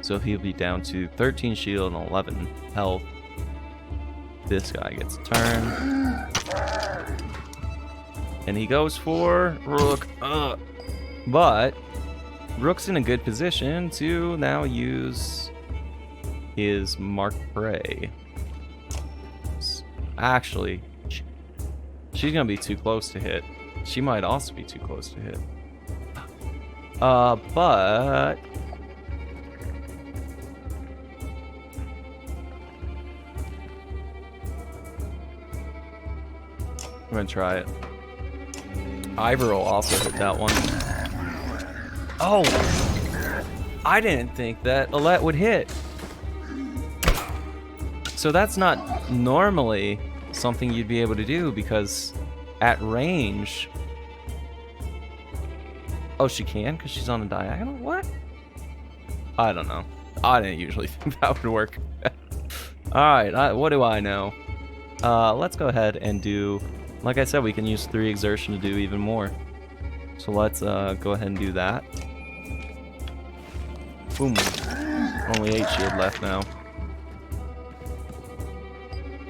Speaker 1: So he'll be down to 13 shield and 11 health. This guy gets a turn. And he goes for Rook. But Rook's in a good position to now use his Mark Prey. Actually, she's gonna be too close to hit. She might also be too close to hit. But I'm gonna try it. Ivor will also hit that one. Oh! I didn't think that Alette would hit. So that's not normally something you'd be able to do, because at range... Oh, she can? Because she's on a diagonal? What? I don't know. I didn't usually think that would work. Alright, what do I know? Let's go ahead and do... Like I said, we can use 3 exertion to do even more. So let's go ahead and do that. Boom. Only 8 shield left now.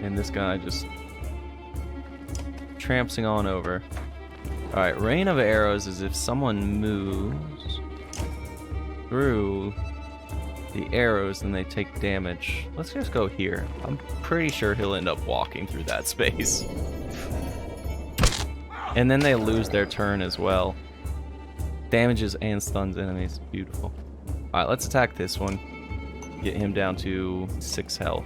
Speaker 1: And this guy just trampsing on over. Alright, rain of arrows is if someone moves through the arrows, then they take damage. Let's just go here. I'm pretty sure he'll end up walking through that space. And then they lose their turn as well. Damages and stuns enemies. Beautiful. Alright, let's attack this one. Get him down to 6 health.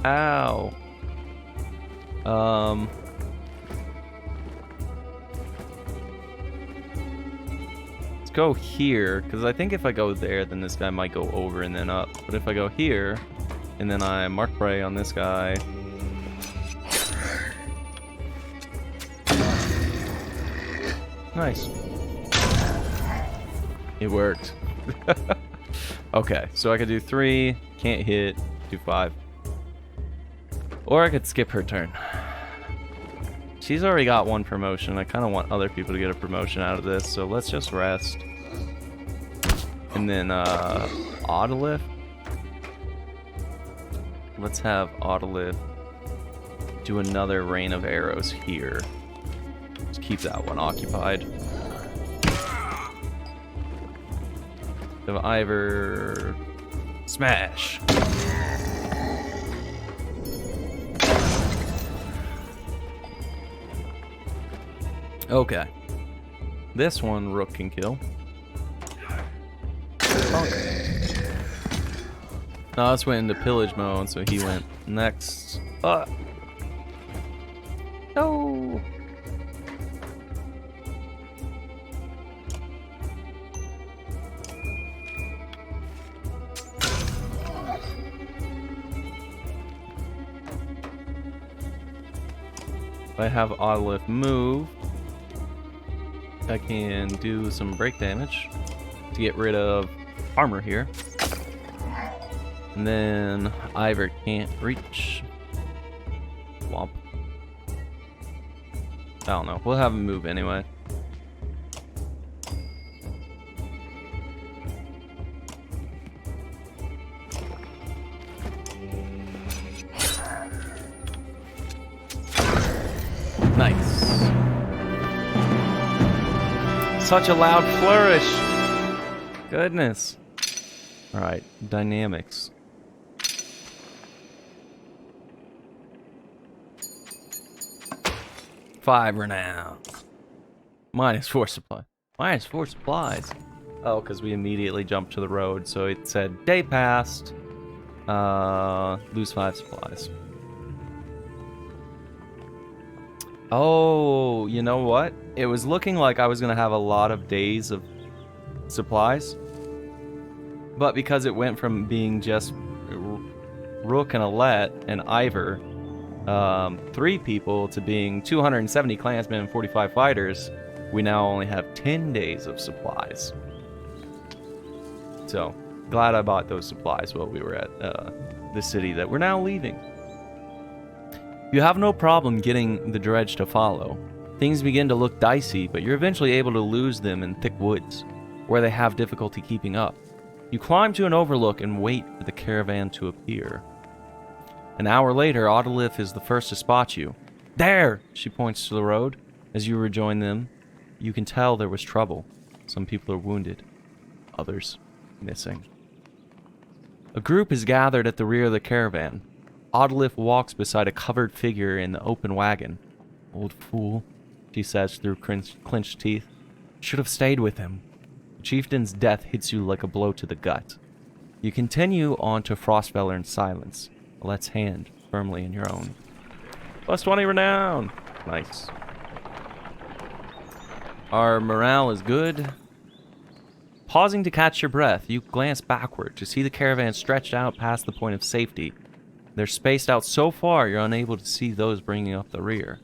Speaker 1: Ow. Let's go here, because I think if I go there, then this guy might go over and then up. But if I go here, and then I mark prey on this guy. Nice. It worked. Okay, so I could do 3, can't hit, do 5. Or I could skip her turn. She's already got one promotion. I kind of want other people to get a promotion out of this, so let's just rest. And then, Autolift. Let's have Autolift do another rain of arrows here. Let's keep that one occupied. Have Ivor smash. Okay. This one Rook can kill. No, this went into pillage mode, so he went next. No. If I have Autolift move, I can do some break damage to get rid of armor here. And then Ivor can't reach. Womp. I don't know. We'll have him move anyway. Nice. Such a loud flourish. Goodness. Alright, dynamics. Five renown. -4 supply. -4 supplies. Oh, because we immediately jumped to the road, so it said day passed. Lose 5 supplies. Oh, you know what? It was looking like I was going to have a lot of days of supplies. But because it went from being just Rook and Alette and Ivor, 3 people, to being 270 clansmen and 45 fighters, we now only have 10 days of supplies. So, glad I bought those supplies while we were at the city that we're now leaving. You have no problem getting the dredge to follow. Things begin to look dicey, but you're eventually able to lose them in thick woods, where they have difficulty keeping up. You climb to an overlook and wait for the caravan to appear. An hour later, Autolift is the first to spot you. There! She points to the road. As you rejoin them, you can tell there was trouble. Some people are wounded. Others missing. A group is gathered at the rear of the caravan. Autolift walks beside a covered figure in the open wagon. Old fool, she says through clenched teeth. Should have stayed with him. The chieftain's death hits you like a blow to the gut. You continue on to Frostfeller in silence. Alette's hand firmly in your own. +20 renown! Nice. Our morale is good. Pausing to catch your breath, you glance backward to see the caravan stretched out past the point of safety. They're spaced out so far you're unable to see those bringing up the rear.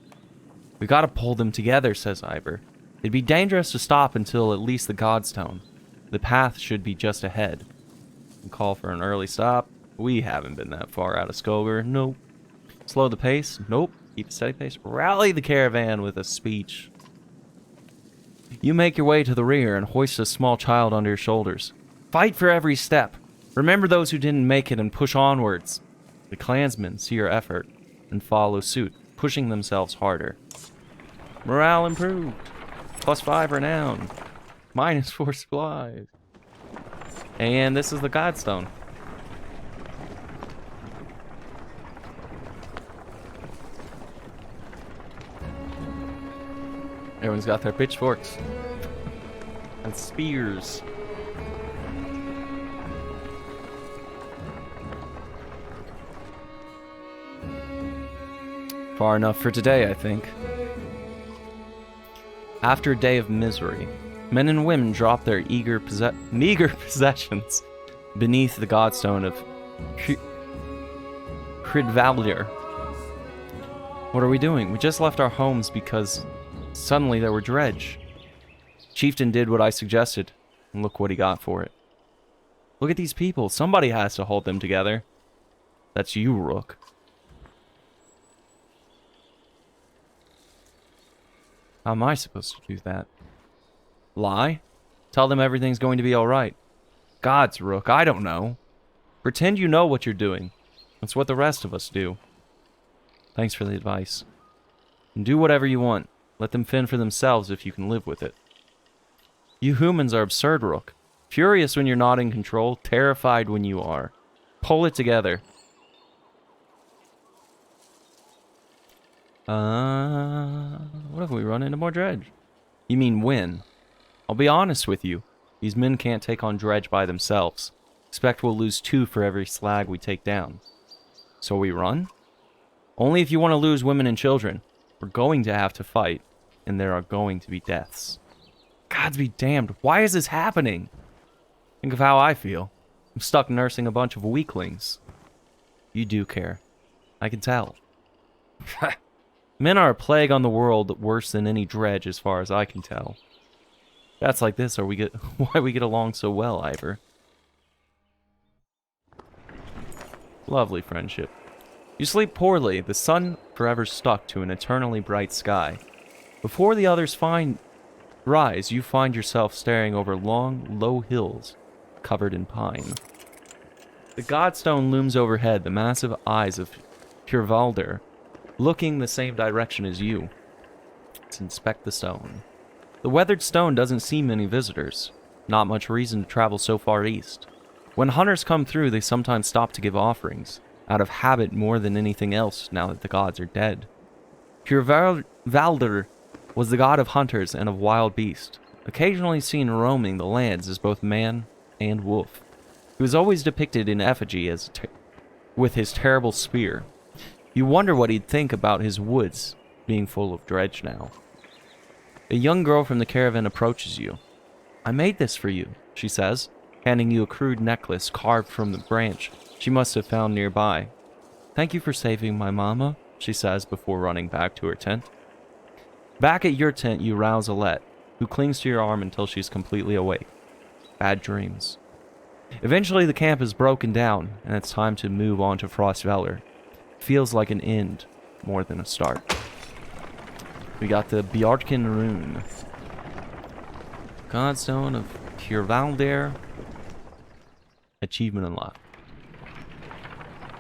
Speaker 1: We gotta pull them together, says Ivor. It'd be dangerous to stop until at least the Godstone. The path should be just ahead. We call for an early stop. We haven't been that far out of Skogar. Nope. Slow the pace. Nope. Keep a steady pace. Rally the caravan with a speech. You make your way to the rear and hoist a small child onto your shoulders. Fight for every step. Remember those who didn't make it and push onwards. The clansmen see your effort and follow suit, pushing themselves harder. Morale improved. +5 renown. -4 supplies. And this is the Godstone. Everyone's got their pitchforks and spears. Far enough for today, I think. After a day of misery, men and women drop their meager possessions beneath the Godstone of Hridvaldir. What are we doing? We just left our homes because suddenly there were dredge. Chieftain did what I suggested, and look what he got for it. Look at these people. Somebody has to hold them together. That's you, Rook. How am I supposed to do that? Lie? Tell them everything's going to be alright. Gods, Rook, I don't know. Pretend you know what you're doing. That's what the rest of us do. Thanks for the advice. And do whatever you want. Let them fend for themselves if you can live with it. You humans are absurd, Rook. Furious when you're not in control, terrified when you are. Pull it together. What if we run into more dredge? You mean when? I'll be honest with you. These men can't take on dredge by themselves. Expect we'll lose 2 for every slag we take down. So we run? Only if you want to lose women and children. We're going to have to fight, and there are going to be deaths. Gods be damned, why is this happening? Think of how I feel. I'm stuck nursing a bunch of weaklings. You do care. I can tell. Men are a plague on the world, worse than any dredge as far as I can tell. That's like this, why we get along so well, Ivor. Lovely friendship. You sleep poorly, the sun forever stuck to an eternally bright sky. Before the others rise, you find yourself staring over long, low hills covered in pine. The Godstone looms overhead, the massive eyes of Purvalder looking the same direction as you. Let's inspect the stone. The weathered stone doesn't see many visitors. Not much reason to travel so far east. When hunters come through, they sometimes stop to give offerings, out of habit more than anything else now that the gods are dead. Purvalder was the god of hunters and of wild beasts, occasionally seen roaming the lands as both man and wolf. He was always depicted in effigy as with his terrible spear. You wonder what he'd think about his woods being full of dredge now. A young girl from the caravan approaches you. I made this for you, she says, handing you a crude necklace carved from the branch she must have found nearby. Thank you for saving my mama, she says before running back to her tent. Back at your tent, you rouse Alette, who clings to your arm until she's completely awake. Bad dreams. Eventually, the camp is broken down, and it's time to move on to Frostvalor. Feels like an end more than a start. We got the Bjarkin rune. Godstone of Purvalder. Achievement unlocked.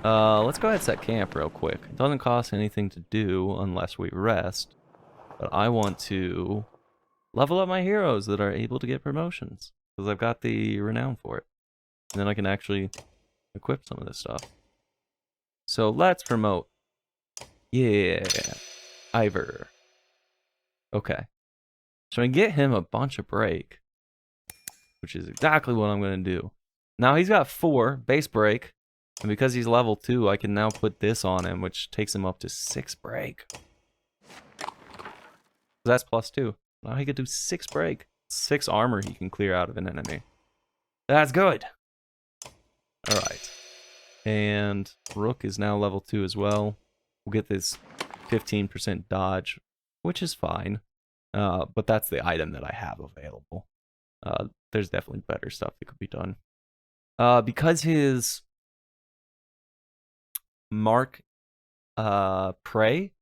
Speaker 1: Let's go ahead and set camp real quick. It doesn't cost anything to do unless we rest. But I want to level up my heroes that are able to get promotions. Because I've got the renown for it. And then I can actually equip some of this stuff. So let's promote. Yeah. Ivor. Okay. So I can get him a bunch of break. Which is exactly what I'm going to do. Now he's got 4 base break. And because he's level 2, I can now put this on him, which takes him up to 6 break. That's +2. Now he could do 6 break. 6 armor he can clear out of an enemy. That's good. Alright. And Rook is now level 2 as well. We'll get this 15% dodge, which is fine. But that's the item that I have available. There's definitely better stuff that could be done. Because his Mark Prey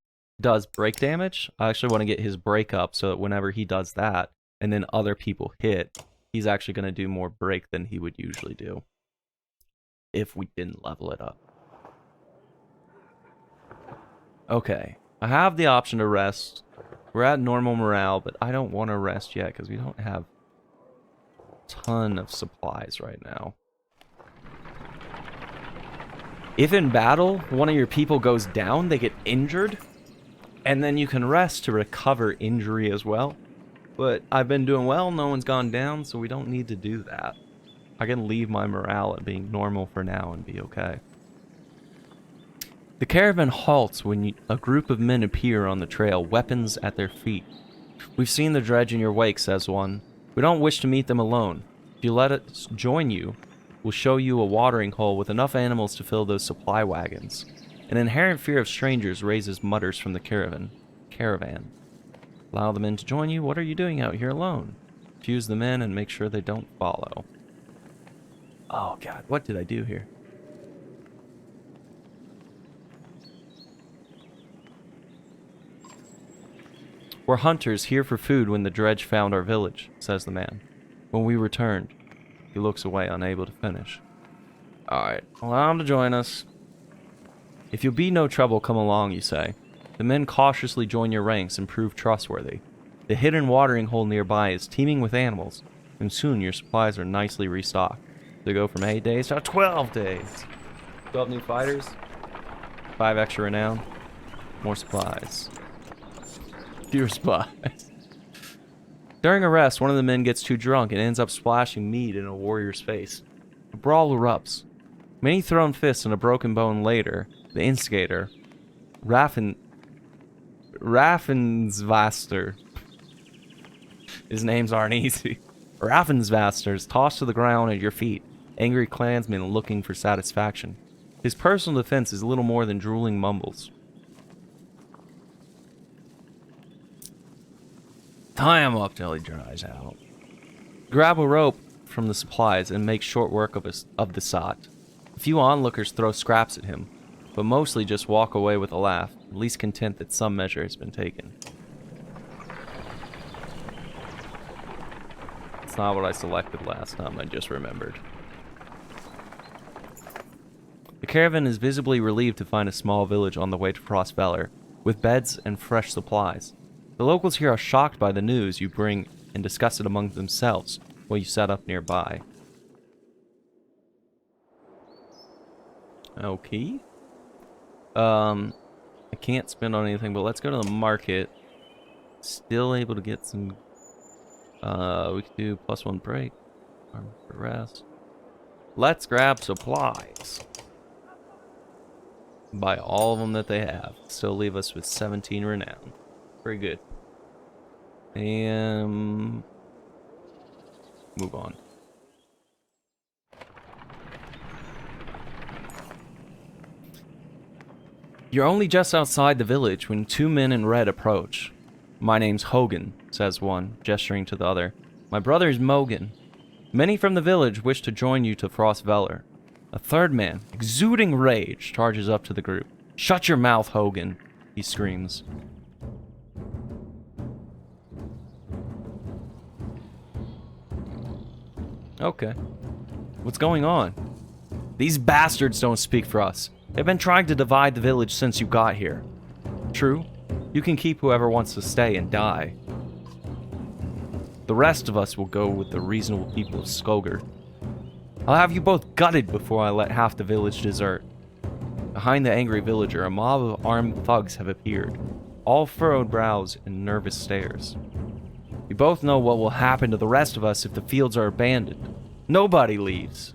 Speaker 1: does break damage, I actually want to get his break up so that whenever he does that, and then other people hit, he's actually going to do more break than he would usually do. If we didn't level it up. Okay, I have the option to rest. We're at normal morale, but I don't want to rest yet because we don't have a ton of supplies right now. If in battle, one of your people goes down, they get injured, and then you can rest to recover injury as well. But I've been doing well, no one's gone down, so we don't need to do that. I can leave my morale at being normal for now and be okay. The caravan halts when a group of men appear on the trail, weapons at their feet. We've seen the dredge in your wake, says one. We don't wish to meet them alone. If you let us join you, we'll show you a watering hole with enough animals to fill those supply wagons. An inherent fear of strangers raises mutters from the caravan. Allow the men to join you? What are you doing out here alone? Fuse the men and make sure they don't follow. Oh god, what did I do here? We're hunters here for food when the dredge found our village, says the man. When we returned, he looks away, unable to finish. Alright, allow him to join us. If you'll be no trouble, come along, you say. The men cautiously join your ranks and prove trustworthy. The hidden watering hole nearby is teeming with animals, and soon your supplies are nicely restocked. They go from 8 days to 12 days. 12 new fighters, 5 extra renown, more supplies. Fewer supplies. During a rest, one of the men gets too drunk and ends up splashing mead in a warrior's face. A brawl erupts. Many thrown fists and a broken bone later, the instigator, Raffensvaster. His names aren't easy. Raffensvaster is tossed to the ground at your feet, angry clansmen looking for satisfaction. His personal defense is little more than drooling mumbles. Tie him up till he dries out. Grab a rope from the supplies and make short work of the sot. A few onlookers throw scraps at him, but mostly just walk away with a laugh, at least content that some measure has been taken. It's not what I selected last time, I just remembered. The caravan is visibly relieved to find a small village on the way to Frostvalor, with beds and fresh supplies. The locals here are shocked by the news you bring and discuss it among themselves while you set up nearby. Okay. I can't spend on anything, but let's go to the market. Still able to get some... we could do +1 break. Armor for rest. Let's grab supplies. Buy all of them that they have. Still leave us with 17 renown. Very good. And... move on. You're only just outside the village when 2 men in red approach. My name's Hogan, says one, gesturing to the other. My brother's Mogan. Many from the village wish to join you to Frostvalor. A third man, exuding rage, charges up to the group. Shut your mouth, Hogan, he screams. Okay. What's going on? These bastards don't speak for us. They've been trying to divide the village since you got here. True, you can keep whoever wants to stay and die. The rest of us will go with the reasonable people of Skogar. I'll have you both gutted before I let half the village desert. Behind the angry villager, a mob of armed thugs have appeared, all furrowed brows and nervous stares. You both know what will happen to the rest of us if the fields are abandoned. Nobody leaves.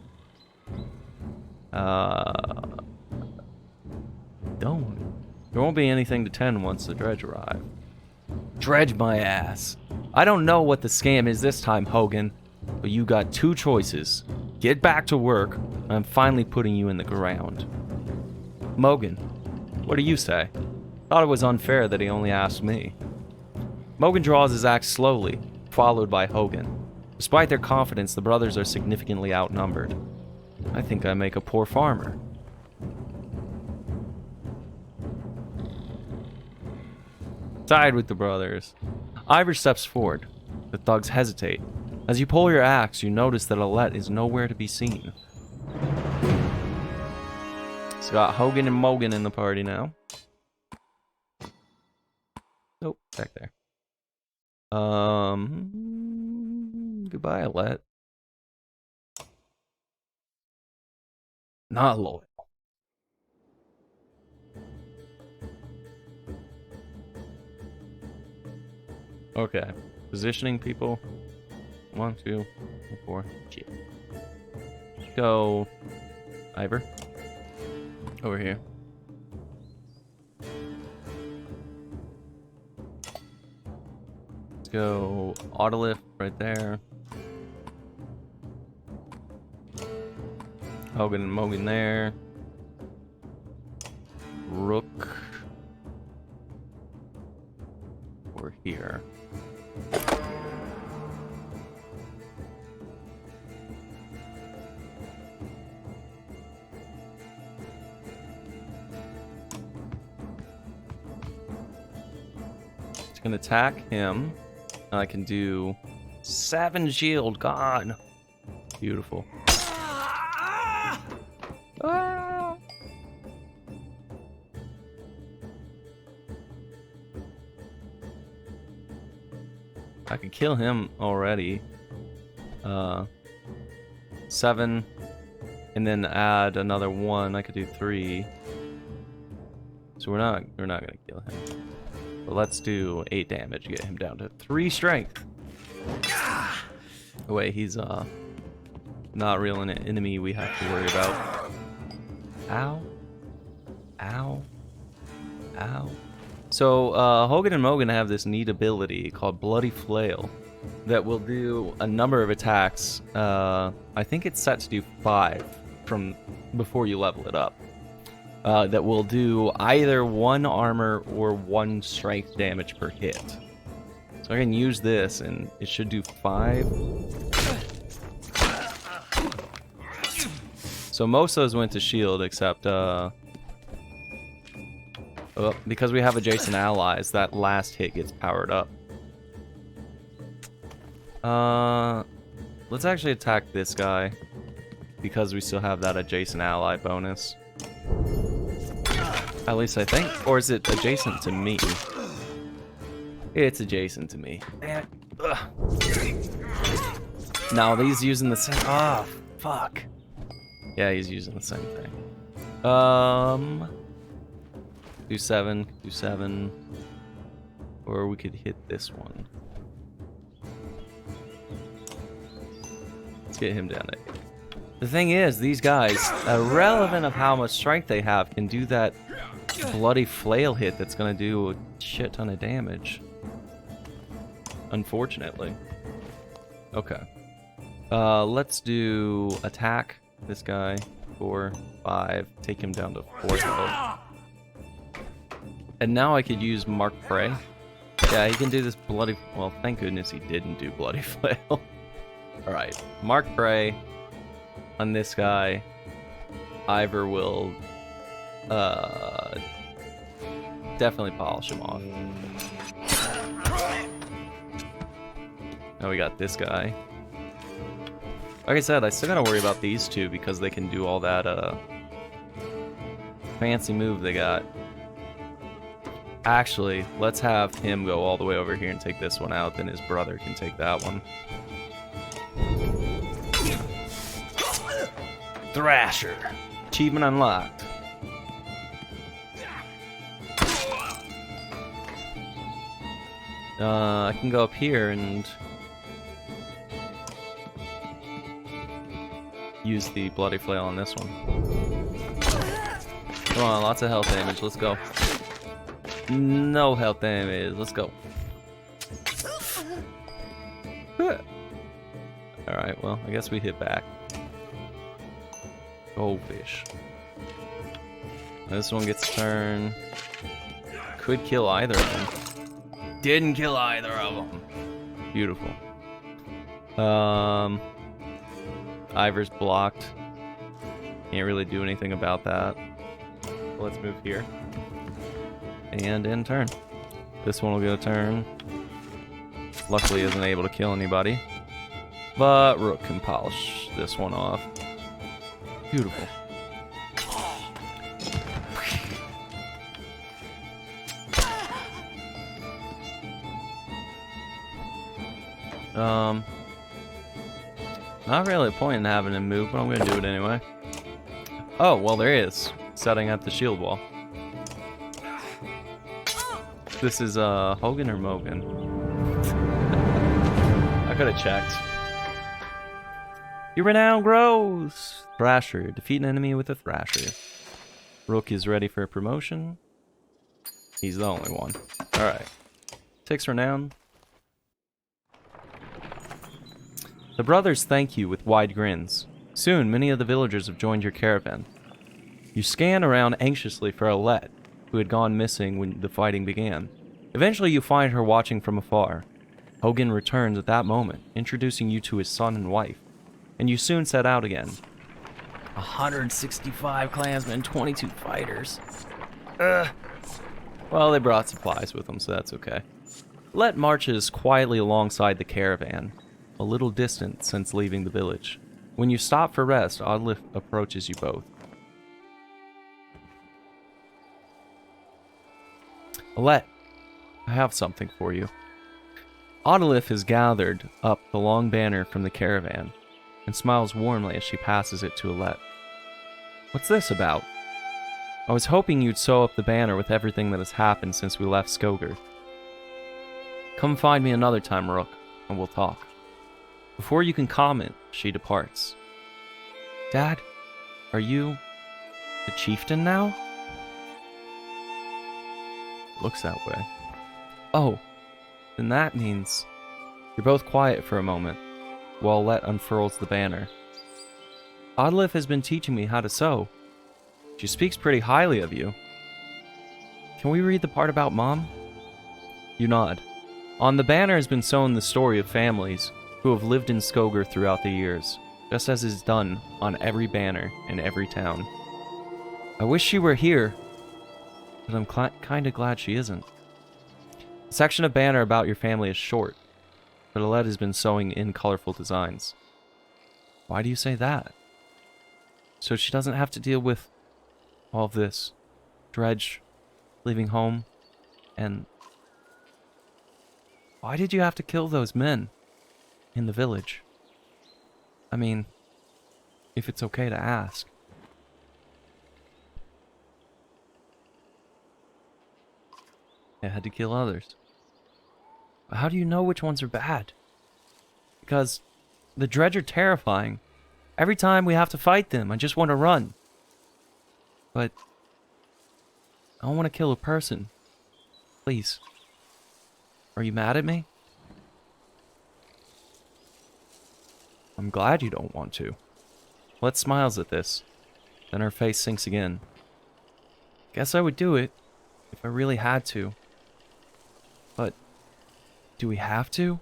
Speaker 1: Don't. There won't be anything to tend once the dredge arrive. Dredge my ass. I don't know what the scam is this time, Hogan, but you got 2 choices. Get back to work, and I'm finally putting you in the ground. Mogan, what do you say? Thought it was unfair that he only asked me. Mogan draws his axe slowly, followed by Hogan. Despite their confidence, the brothers are significantly outnumbered. I think I make a poor farmer. Side with the brothers. Ivor steps forward. The thugs hesitate. As you pull your axe, you notice that Alette is nowhere to be seen. It's got Hogan and Mogan in the party now. Nope, back there. Goodbye, Alette. Not loyal. Okay, positioning people. 1, 2, 4. Shit. Go, Ivor. Over here. Let's go Autolift right there. Hogan and Mogan there. Rook. We're here. can attack him. I can do 7 shield. God. Beautiful. Ah! I could kill him already. 7, and then add another 1. I could do 3. So we're not gonna kill him. But let's do 8 damage, get him down to 3 strength. Oh wait, he's not really an enemy we have to worry about. Ow. Ow. Ow. So Hogan and Mogan have this neat ability called Bloody Flail that will do a number of attacks. I think it's set to do 5 from before you level it up. That will do either 1 armor or 1 strength damage per hit. So I can use this and it should do 5. So most of those went to shield except because we have adjacent allies, that last hit gets powered up. Let's actually attack this guy because we still have that adjacent ally bonus. At least I think. Or is it adjacent to me? It's adjacent to me. Damn it. No, he's using the same. Ah, fuck. Yeah, he's using the same thing. Do 7, do 7. Or we could hit this one. Let's get him down to 8. The thing is, these guys, irrelevant of how much strength they have, can do that bloody flail hit that's gonna do a shit ton of damage. Unfortunately. Okay. Let's do attack this guy. 4, 5. Take him down to 4 health. And now I could use Mark Prey. Yeah, he can do this bloody... Well, thank goodness he didn't do bloody flail. Alright, Mark Prey on this guy. Ivor will definitely polish him off. Now we got this guy. Like I said, I still gotta worry about these two because they can do all that fancy move they got. Actually, let's have him go all the way over here and take this one out, then his brother can take that one. Thrasher. Achievement unlocked. I can go up here and use the bloody flail on this one. Come on, lots of health damage. Let's go. No health damage. Let's go. Alright, well, I guess we hit back. Goldfish. This one gets a turn. Could kill either of them. Didn't kill either of them. Beautiful. Ivor's blocked. Can't really do anything about that. Let's move here. And end turn. This one will get a turn. Luckily isn't able to kill anybody. But Rook can polish this one off. Beautiful. Not really a point in having him move, but I'm gonna do it anyway. Oh, well there is. Setting up the shield wall. This is Hogan or Mogan? I could have checked. Your renown grows! Thrasher. Defeat an enemy with a Thrasher. Rook is ready for a promotion. He's the only one. Alright. 6 renown. The brothers thank you with wide grins. Soon, many of the villagers have joined your caravan. You scan around anxiously for Alette, who had gone missing when the fighting began. Eventually, you find her watching from afar. Hogan returns at that moment, introducing you to his son and wife, and you soon set out again. 165 clansmen, 22 fighters. Well, they brought supplies with them, so that's okay. Let marches quietly alongside the caravan, a little distant since leaving the village. When you stop for rest, Odlif approaches you both. Alette, I have something for you. Odalith has gathered up the long banner from the caravan and smiles warmly as she passes it to Alette. What's this about? I was hoping you'd sew up the banner with everything that has happened since we left Skoger. Come find me another time, Rook, and we'll talk. Before you can comment, she departs. Dad, are you the chieftain now? Looks that way. Oh, then that means... You're both quiet for a moment, while Let unfurls the banner. Odlif has been teaching me how to sew. She speaks pretty highly of you. Can we read the part about Mom? You nod. On the banner has been sewn the story of families who have lived in Skoger throughout the years, just as is done on every banner in every town. I wish she were here, but I'm kinda glad she isn't. The section of banner about your family is short, but Alette has been sewing in colorful designs. Why do you say that? So she doesn't have to deal with all of this. Dredge, leaving home, and... Why did you have to kill those men in the village? I mean, if it's okay to ask. I had to kill others. But how do you know which ones are bad? Because the Dredge are terrifying. Every time we have to fight them, I just want to run. But I don't want to kill a person. Please. Are you mad at me? I'm glad you don't want to. Let smiles at this. Then her face sinks again. Guess I would do it if I really had to. But do we have to?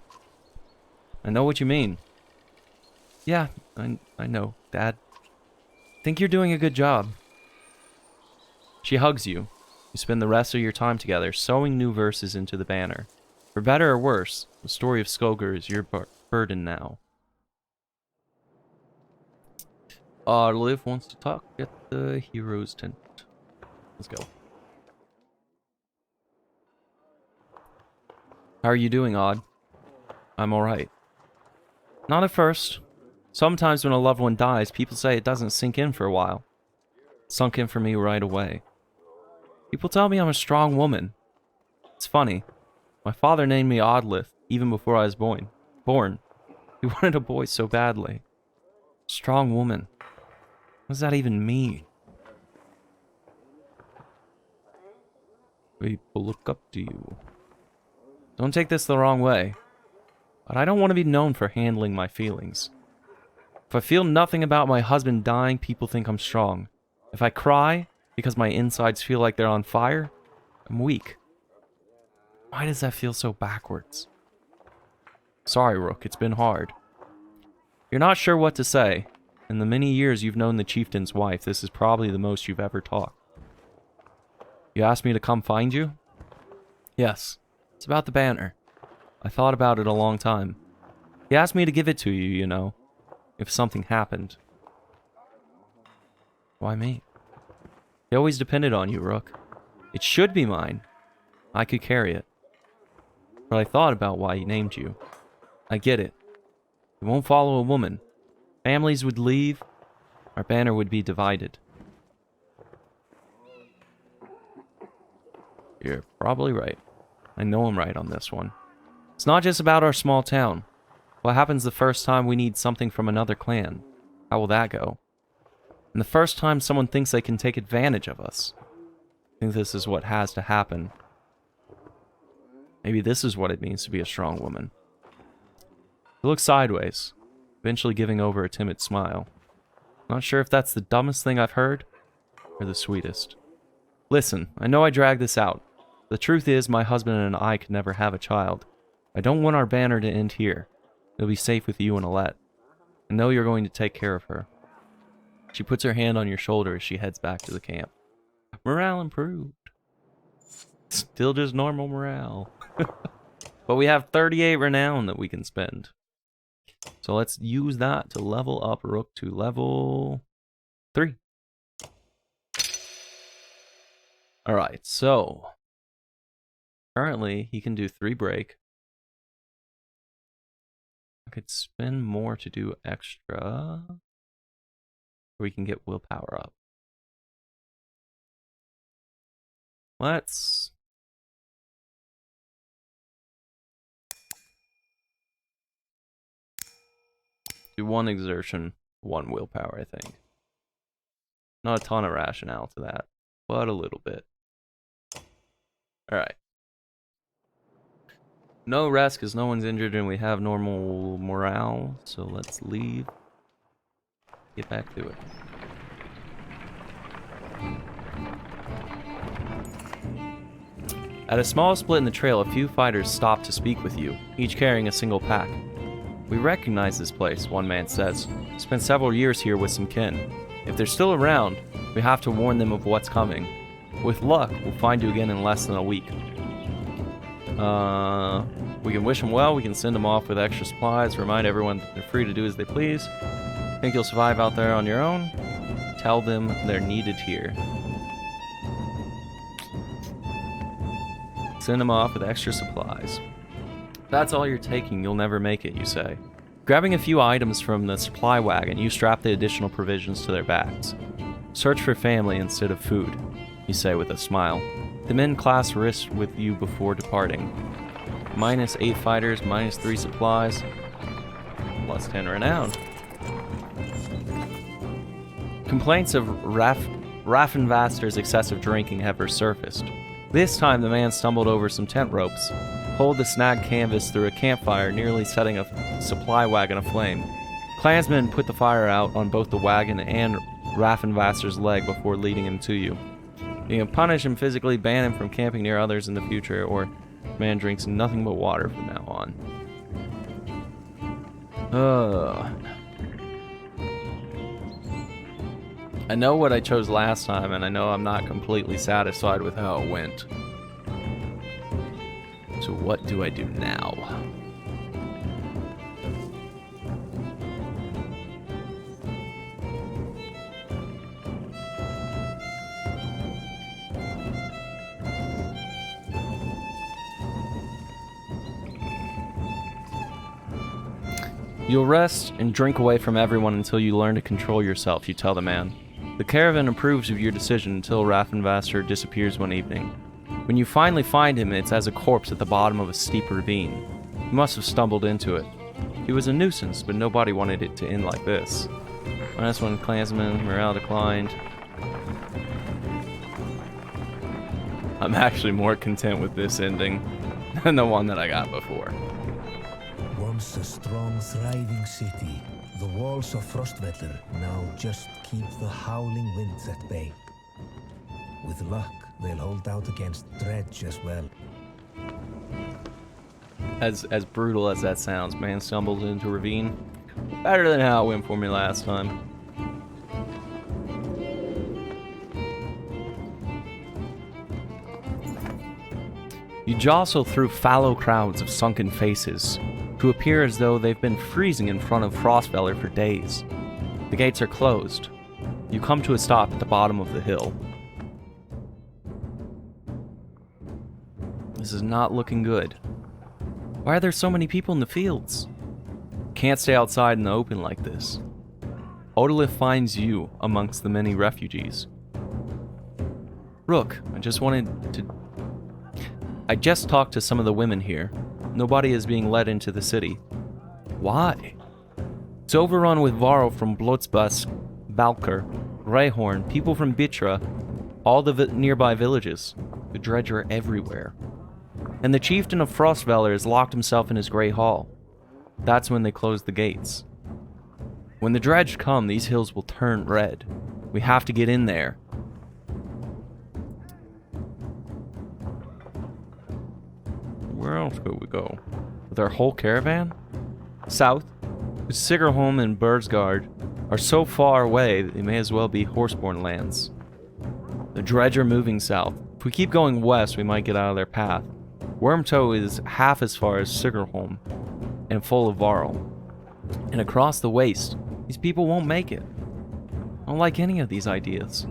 Speaker 1: I know what you mean. Yeah, I know, Dad. Think you're doing a good job. She hugs you. You spend the rest of your time together, sewing new verses into the banner. For better or worse, the story of Skoger is your burden now. Liv wants to talk at the hero's tent. Let's go. How are you doing, Odd? I'm alright. Not at first. Sometimes when a loved one dies, people say it doesn't sink in for a while. It sunk in for me right away. People tell me I'm a strong woman. It's funny. My father named me Odlith even before I was born. He wanted a boy so badly. Strong woman. What does that even mean? People look up to you. Don't take this the wrong way, but I don't want to be known for handling my feelings. If I feel nothing about my husband dying, people think I'm strong. If I cry because my insides feel like they're on fire, I'm weak. Why does that feel so backwards? Sorry, Rook, it's been hard. You're not sure what to say. In the many years you've known the chieftain's wife, this is probably the most you've ever talked. You asked me to come find you? Yes. It's about the banner. I thought about it a long time. He asked me to give it to you, you know, if something happened. Why me? He always depended on you, Rook. It should be mine. I could carry it. But I thought about why he named you. I get it. He won't follow a woman. Families would leave. Our banner would be divided. You're probably right. I know I'm right on this one. It's not just about our small town. What happens the first time we need something from another clan? How will that go? And the first time someone thinks they can take advantage of us. I think this is what has to happen. Maybe this is what it means to be a strong woman. He looks sideways, eventually giving over a timid smile. Not sure if that's the dumbest thing I've heard, or the sweetest. Listen, I know I dragged this out. The truth is, my husband and I could never have a child. I don't want our banner to end here. It'll be safe with you and Alette. I know you're going to take care of her. She puts her hand on your shoulder as she heads back to the camp. Morale improved. Still just normal morale. But we have 38 renown that we can spend. So let's use that to level up Rook to level 3. Alright, so currently he can do 3 break. I could spend more to do extra. We can get willpower up. Let's do 1 exertion, 1 willpower, I think. Not a ton of rationale to that, but a little bit. Alright. No rest because no one's injured and we have normal morale, so let's leave. Get back to it. At a small split in the trail, a few fighters stop to speak with you, each carrying a single pack. We recognize this place, one man says. Spent several years here with some kin. If they're still around, we have to warn them of what's coming. With luck, we'll find you again in less than a week. We can wish them well, we can send them off with extra supplies, remind everyone that they're free to do as they please. Think you'll survive out there on your own? Tell them they're needed here. Send them off with extra supplies. If that's all you're taking, you'll never make it, you say. Grabbing a few items from the supply wagon, you strap the additional provisions to their backs. Search for family instead of food, you say with a smile. The men clasp wrists with you before departing. -8 fighters, -3 supplies, plus 10 renown. Complaints of Raffenvaster's excessive drinking have resurfaced. This time the man stumbled over some tent ropes, pulled the snagged canvas through a campfire, nearly setting a supply wagon aflame. Clansmen put the fire out on both the wagon and Raffenvaster's leg before leading him to you. You can punish him physically, ban him from camping near others in the future, or the man drinks nothing but water from now on. I know what I chose last time, and I know I'm not completely satisfied with how it went. So what do I do now? You'll rest and drink away from everyone until you learn to control yourself, you tell the man. The caravan approves of your decision until Raffenvaster disappears one evening. When you finally find him, it's as a corpse at the bottom of a steep ravine. He must have stumbled into it. He was a nuisance, but nobody wanted it to end like this. Last one, Klansman, morale declined. I'm actually more content with this ending than the one that I got before.
Speaker 5: Once a strong, thriving city, the walls of Frostvellir now just keep the howling winds at bay. With luck, they'll hold out against Dredge as well.
Speaker 1: As brutal as that sounds, man stumbles into a ravine. Better than how it went for me last time. You jostle through fallow crowds of sunken faces, who appear as though they've been freezing in front of Frostvellir for days. The gates are closed. You come to a stop at the bottom of the hill. This is not looking good. Why are there so many people in the fields? Can't stay outside in the open like this. Odalith finds you amongst the many refugees. Rook, I just talked to some of the women here. Nobody is being led into the city. Why? It's overrun with Varl from Blotzbus, Valker, Rayhorn, people from Bitra, all the nearby villages. The Dredge are everywhere. And the chieftain of Frostvellir has locked himself in his Grey Hall. That's when they close the gates. When the Dredge come, these hills will turn red. We have to get in there. Where else could we go? With our whole caravan? South? Sigerholm and Bursgard are so far away that they may as well be horseborne lands. The Dredge are moving south. If we keep going west, we might get out of their path. Wormtoe is half as far as Sigerholm and full of Varl. And across the waste, these people won't make it. I don't like any of these ideas.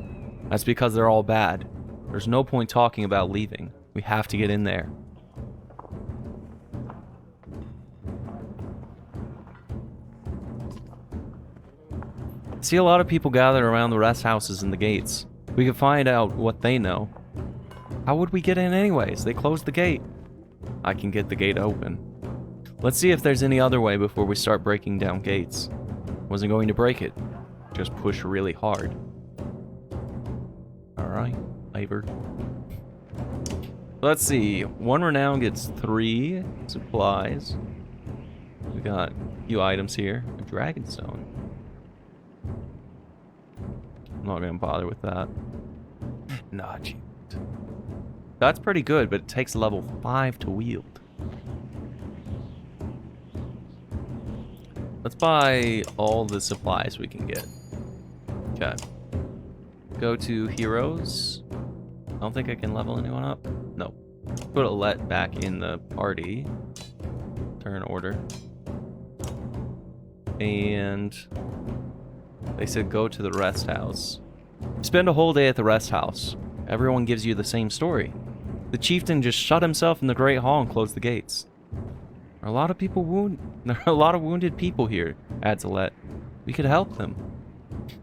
Speaker 1: That's because they're all bad. There's no point talking about leaving. We have to get in there. I see a lot of people gathered around the rest houses and the gates. We could find out what they know. How would we get in anyways? They closed the gate. I can get the gate open. Let's see if there's any other way before we start breaking down gates. Wasn't going to break it. Just push really hard. Alright, Ivor. Let's see. 1 renown gets 3 supplies. We got a few items here. A dragonstone. I'm not gonna bother with that. Nah, gee. That's pretty good, but it takes level 5 to wield. Let's buy all the supplies we can get. Okay. Go to heroes. I don't think I can level anyone up. No. Put Alette back in the party. Turn order. And they said go to the rest house. Spend a whole day at the rest house. Everyone gives you the same story. The chieftain just shut himself in the Great Hall and closed the gates. There are a lot of people There are a lot of wounded people here, adds Alette. We could help them.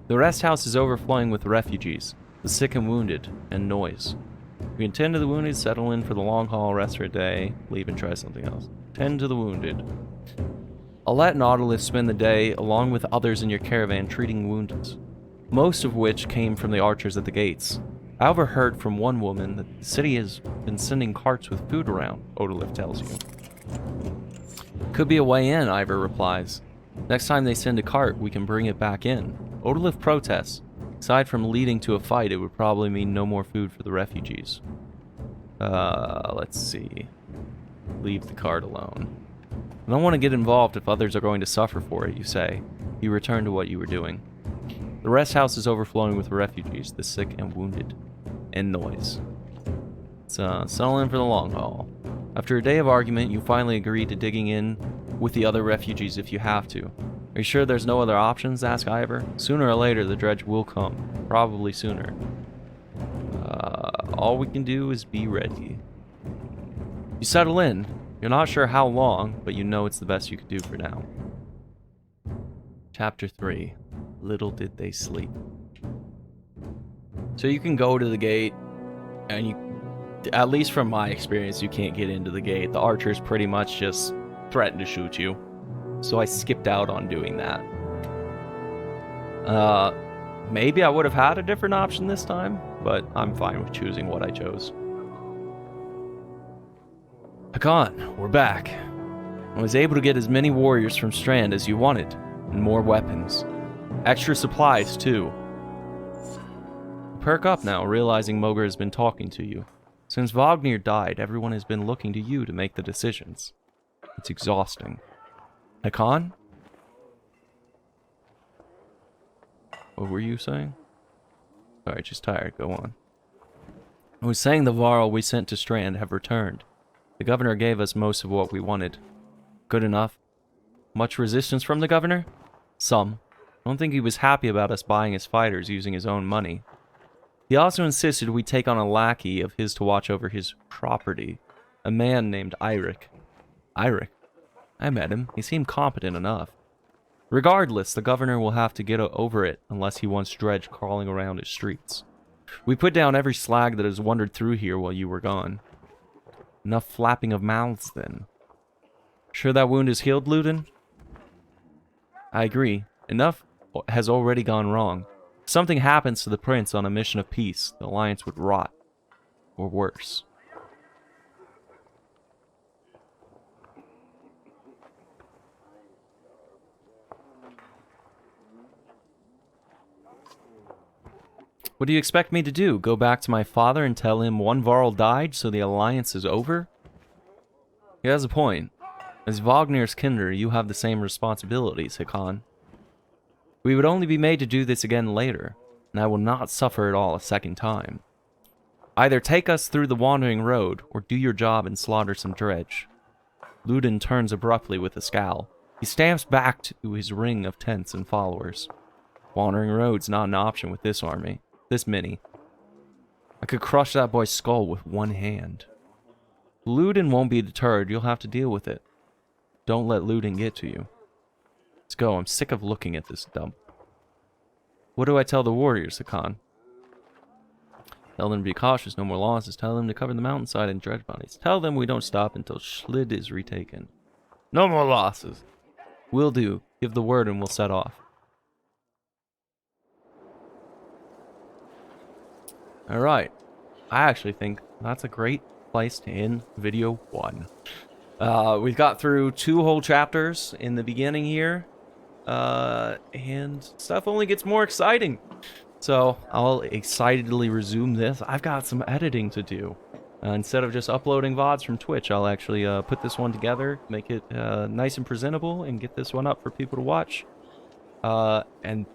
Speaker 1: The rest house is overflowing with refugees, the sick and wounded, and noise. We can tend to the wounded, settle in for the long haul, rest for a day, leave and try something else. Tend to the wounded. Alette and Autolith spend the day, along with others in your caravan, treating wounded, most of which came from the archers at the gates. I overheard from one woman that the city has been sending carts with food around, Autolith tells you. Could be a way in, Ivor replies. Next time they send a cart, we can bring it back in. Autolith protests. Aside from leading to a fight, it would probably mean no more food for the refugees. Let's see. Leave the cart alone. I don't want to get involved if others are going to suffer for it, you say. You return to what you were doing. The rest house is overflowing with refugees, the sick and wounded, and noise. So, settle in for the long haul. After a day of argument, you finally agree to digging in with the other refugees if you have to. Are you sure there's no other options? Ask Ivor. Sooner or later, the dredge will come. Probably sooner. All we can do is be ready. You settle in. You're not sure how long, but you know it's the best you could do for now. Chapter 3. Little did they sleep. So you can go to the gate, and you, at least from my experience, you can't get into the gate. The archers pretty much just threaten to shoot you. So I skipped out on doing that. Maybe I would have had a different option this time, but I'm fine with choosing what I chose. Hakan, we're back. I was able to get as many warriors from Strand as you wanted, and more weapons. Extra supplies, too. Perk up now, realizing Moger has been talking to you. Since Wagner died, everyone has been looking to you to make the decisions. It's exhausting. Hakan? What were you saying? Sorry, just tired. Go on. I was saying the Varl we sent to Strand have returned. The governor gave us most of what we wanted. Good enough. Much resistance from the governor? Some. I don't think he was happy about us buying his fighters using his own money. He also insisted we take on a lackey of his to watch over his property. A man named Eirik. Eirik? I met him. He seemed competent enough. Regardless, the governor will have to get over it unless he wants Dredge crawling around his streets. We put down every slag that has wandered through here while you were gone. Enough flapping of mouths, then. Sure that wound is healed, Ludin? I agree. Enough has already gone wrong. If something happens to the prince on a mission of peace, the alliance would rot. Or worse. What do you expect me to do? Go back to my father and tell him one Varl died, so the alliance is over? He has a point. As Wagner's kinder, you have the same responsibilities, Hakan. We would only be made to do this again later, and I will not suffer it all a second time. Either take us through the wandering road, or do your job and slaughter some dredge. Ludin turns abruptly with a scowl. He stamps back to his ring of tents and followers. Wandering road's not an option with this army. This many. I could crush that boy's skull with one hand. Ludin won't be deterred. You'll have to deal with it. Don't let Ludin get to you. Let's go. I'm sick of looking at this dump. What do I tell the warriors, Hakan? Tell them to be cautious, no more losses. Tell them to cover the mountainside and dredge bodies. Tell them we don't stop until Schlid is retaken. No more losses. Will do. Give the word and we'll set off. Alright. I actually think that's a great place to end video 1. We've got through 2 whole chapters in the beginning here. And stuff only gets more exciting. So I'll excitedly resume this. I've got some editing to do. Instead of just uploading VODs from Twitch, I'll actually put this one together, make it nice and presentable, and get this one up for people to watch. And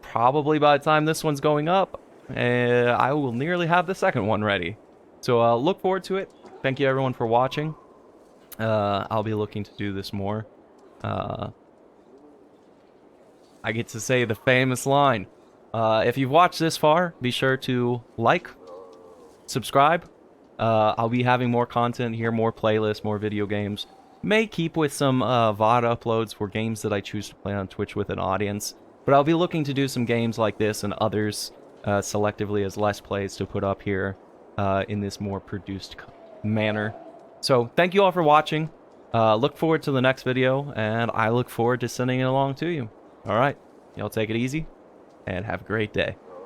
Speaker 1: probably by the time this one's going up, I will nearly have the second one ready. So look forward to it. Thank you everyone for watching. I'll be looking to do this more. I get to say the famous line. If you've watched this far, be sure to like, subscribe. I'll be having more content here, more playlists, more video games. May keep with some VOD uploads for games that I choose to play on Twitch with an audience. But I'll be looking to do some games like this and others selectively as Let's Plays to put up here in this more produced manner. So thank you all for watching. Look forward to the next video, and I look forward to sending it along to you. Alright, y'all take it easy, and have a great day.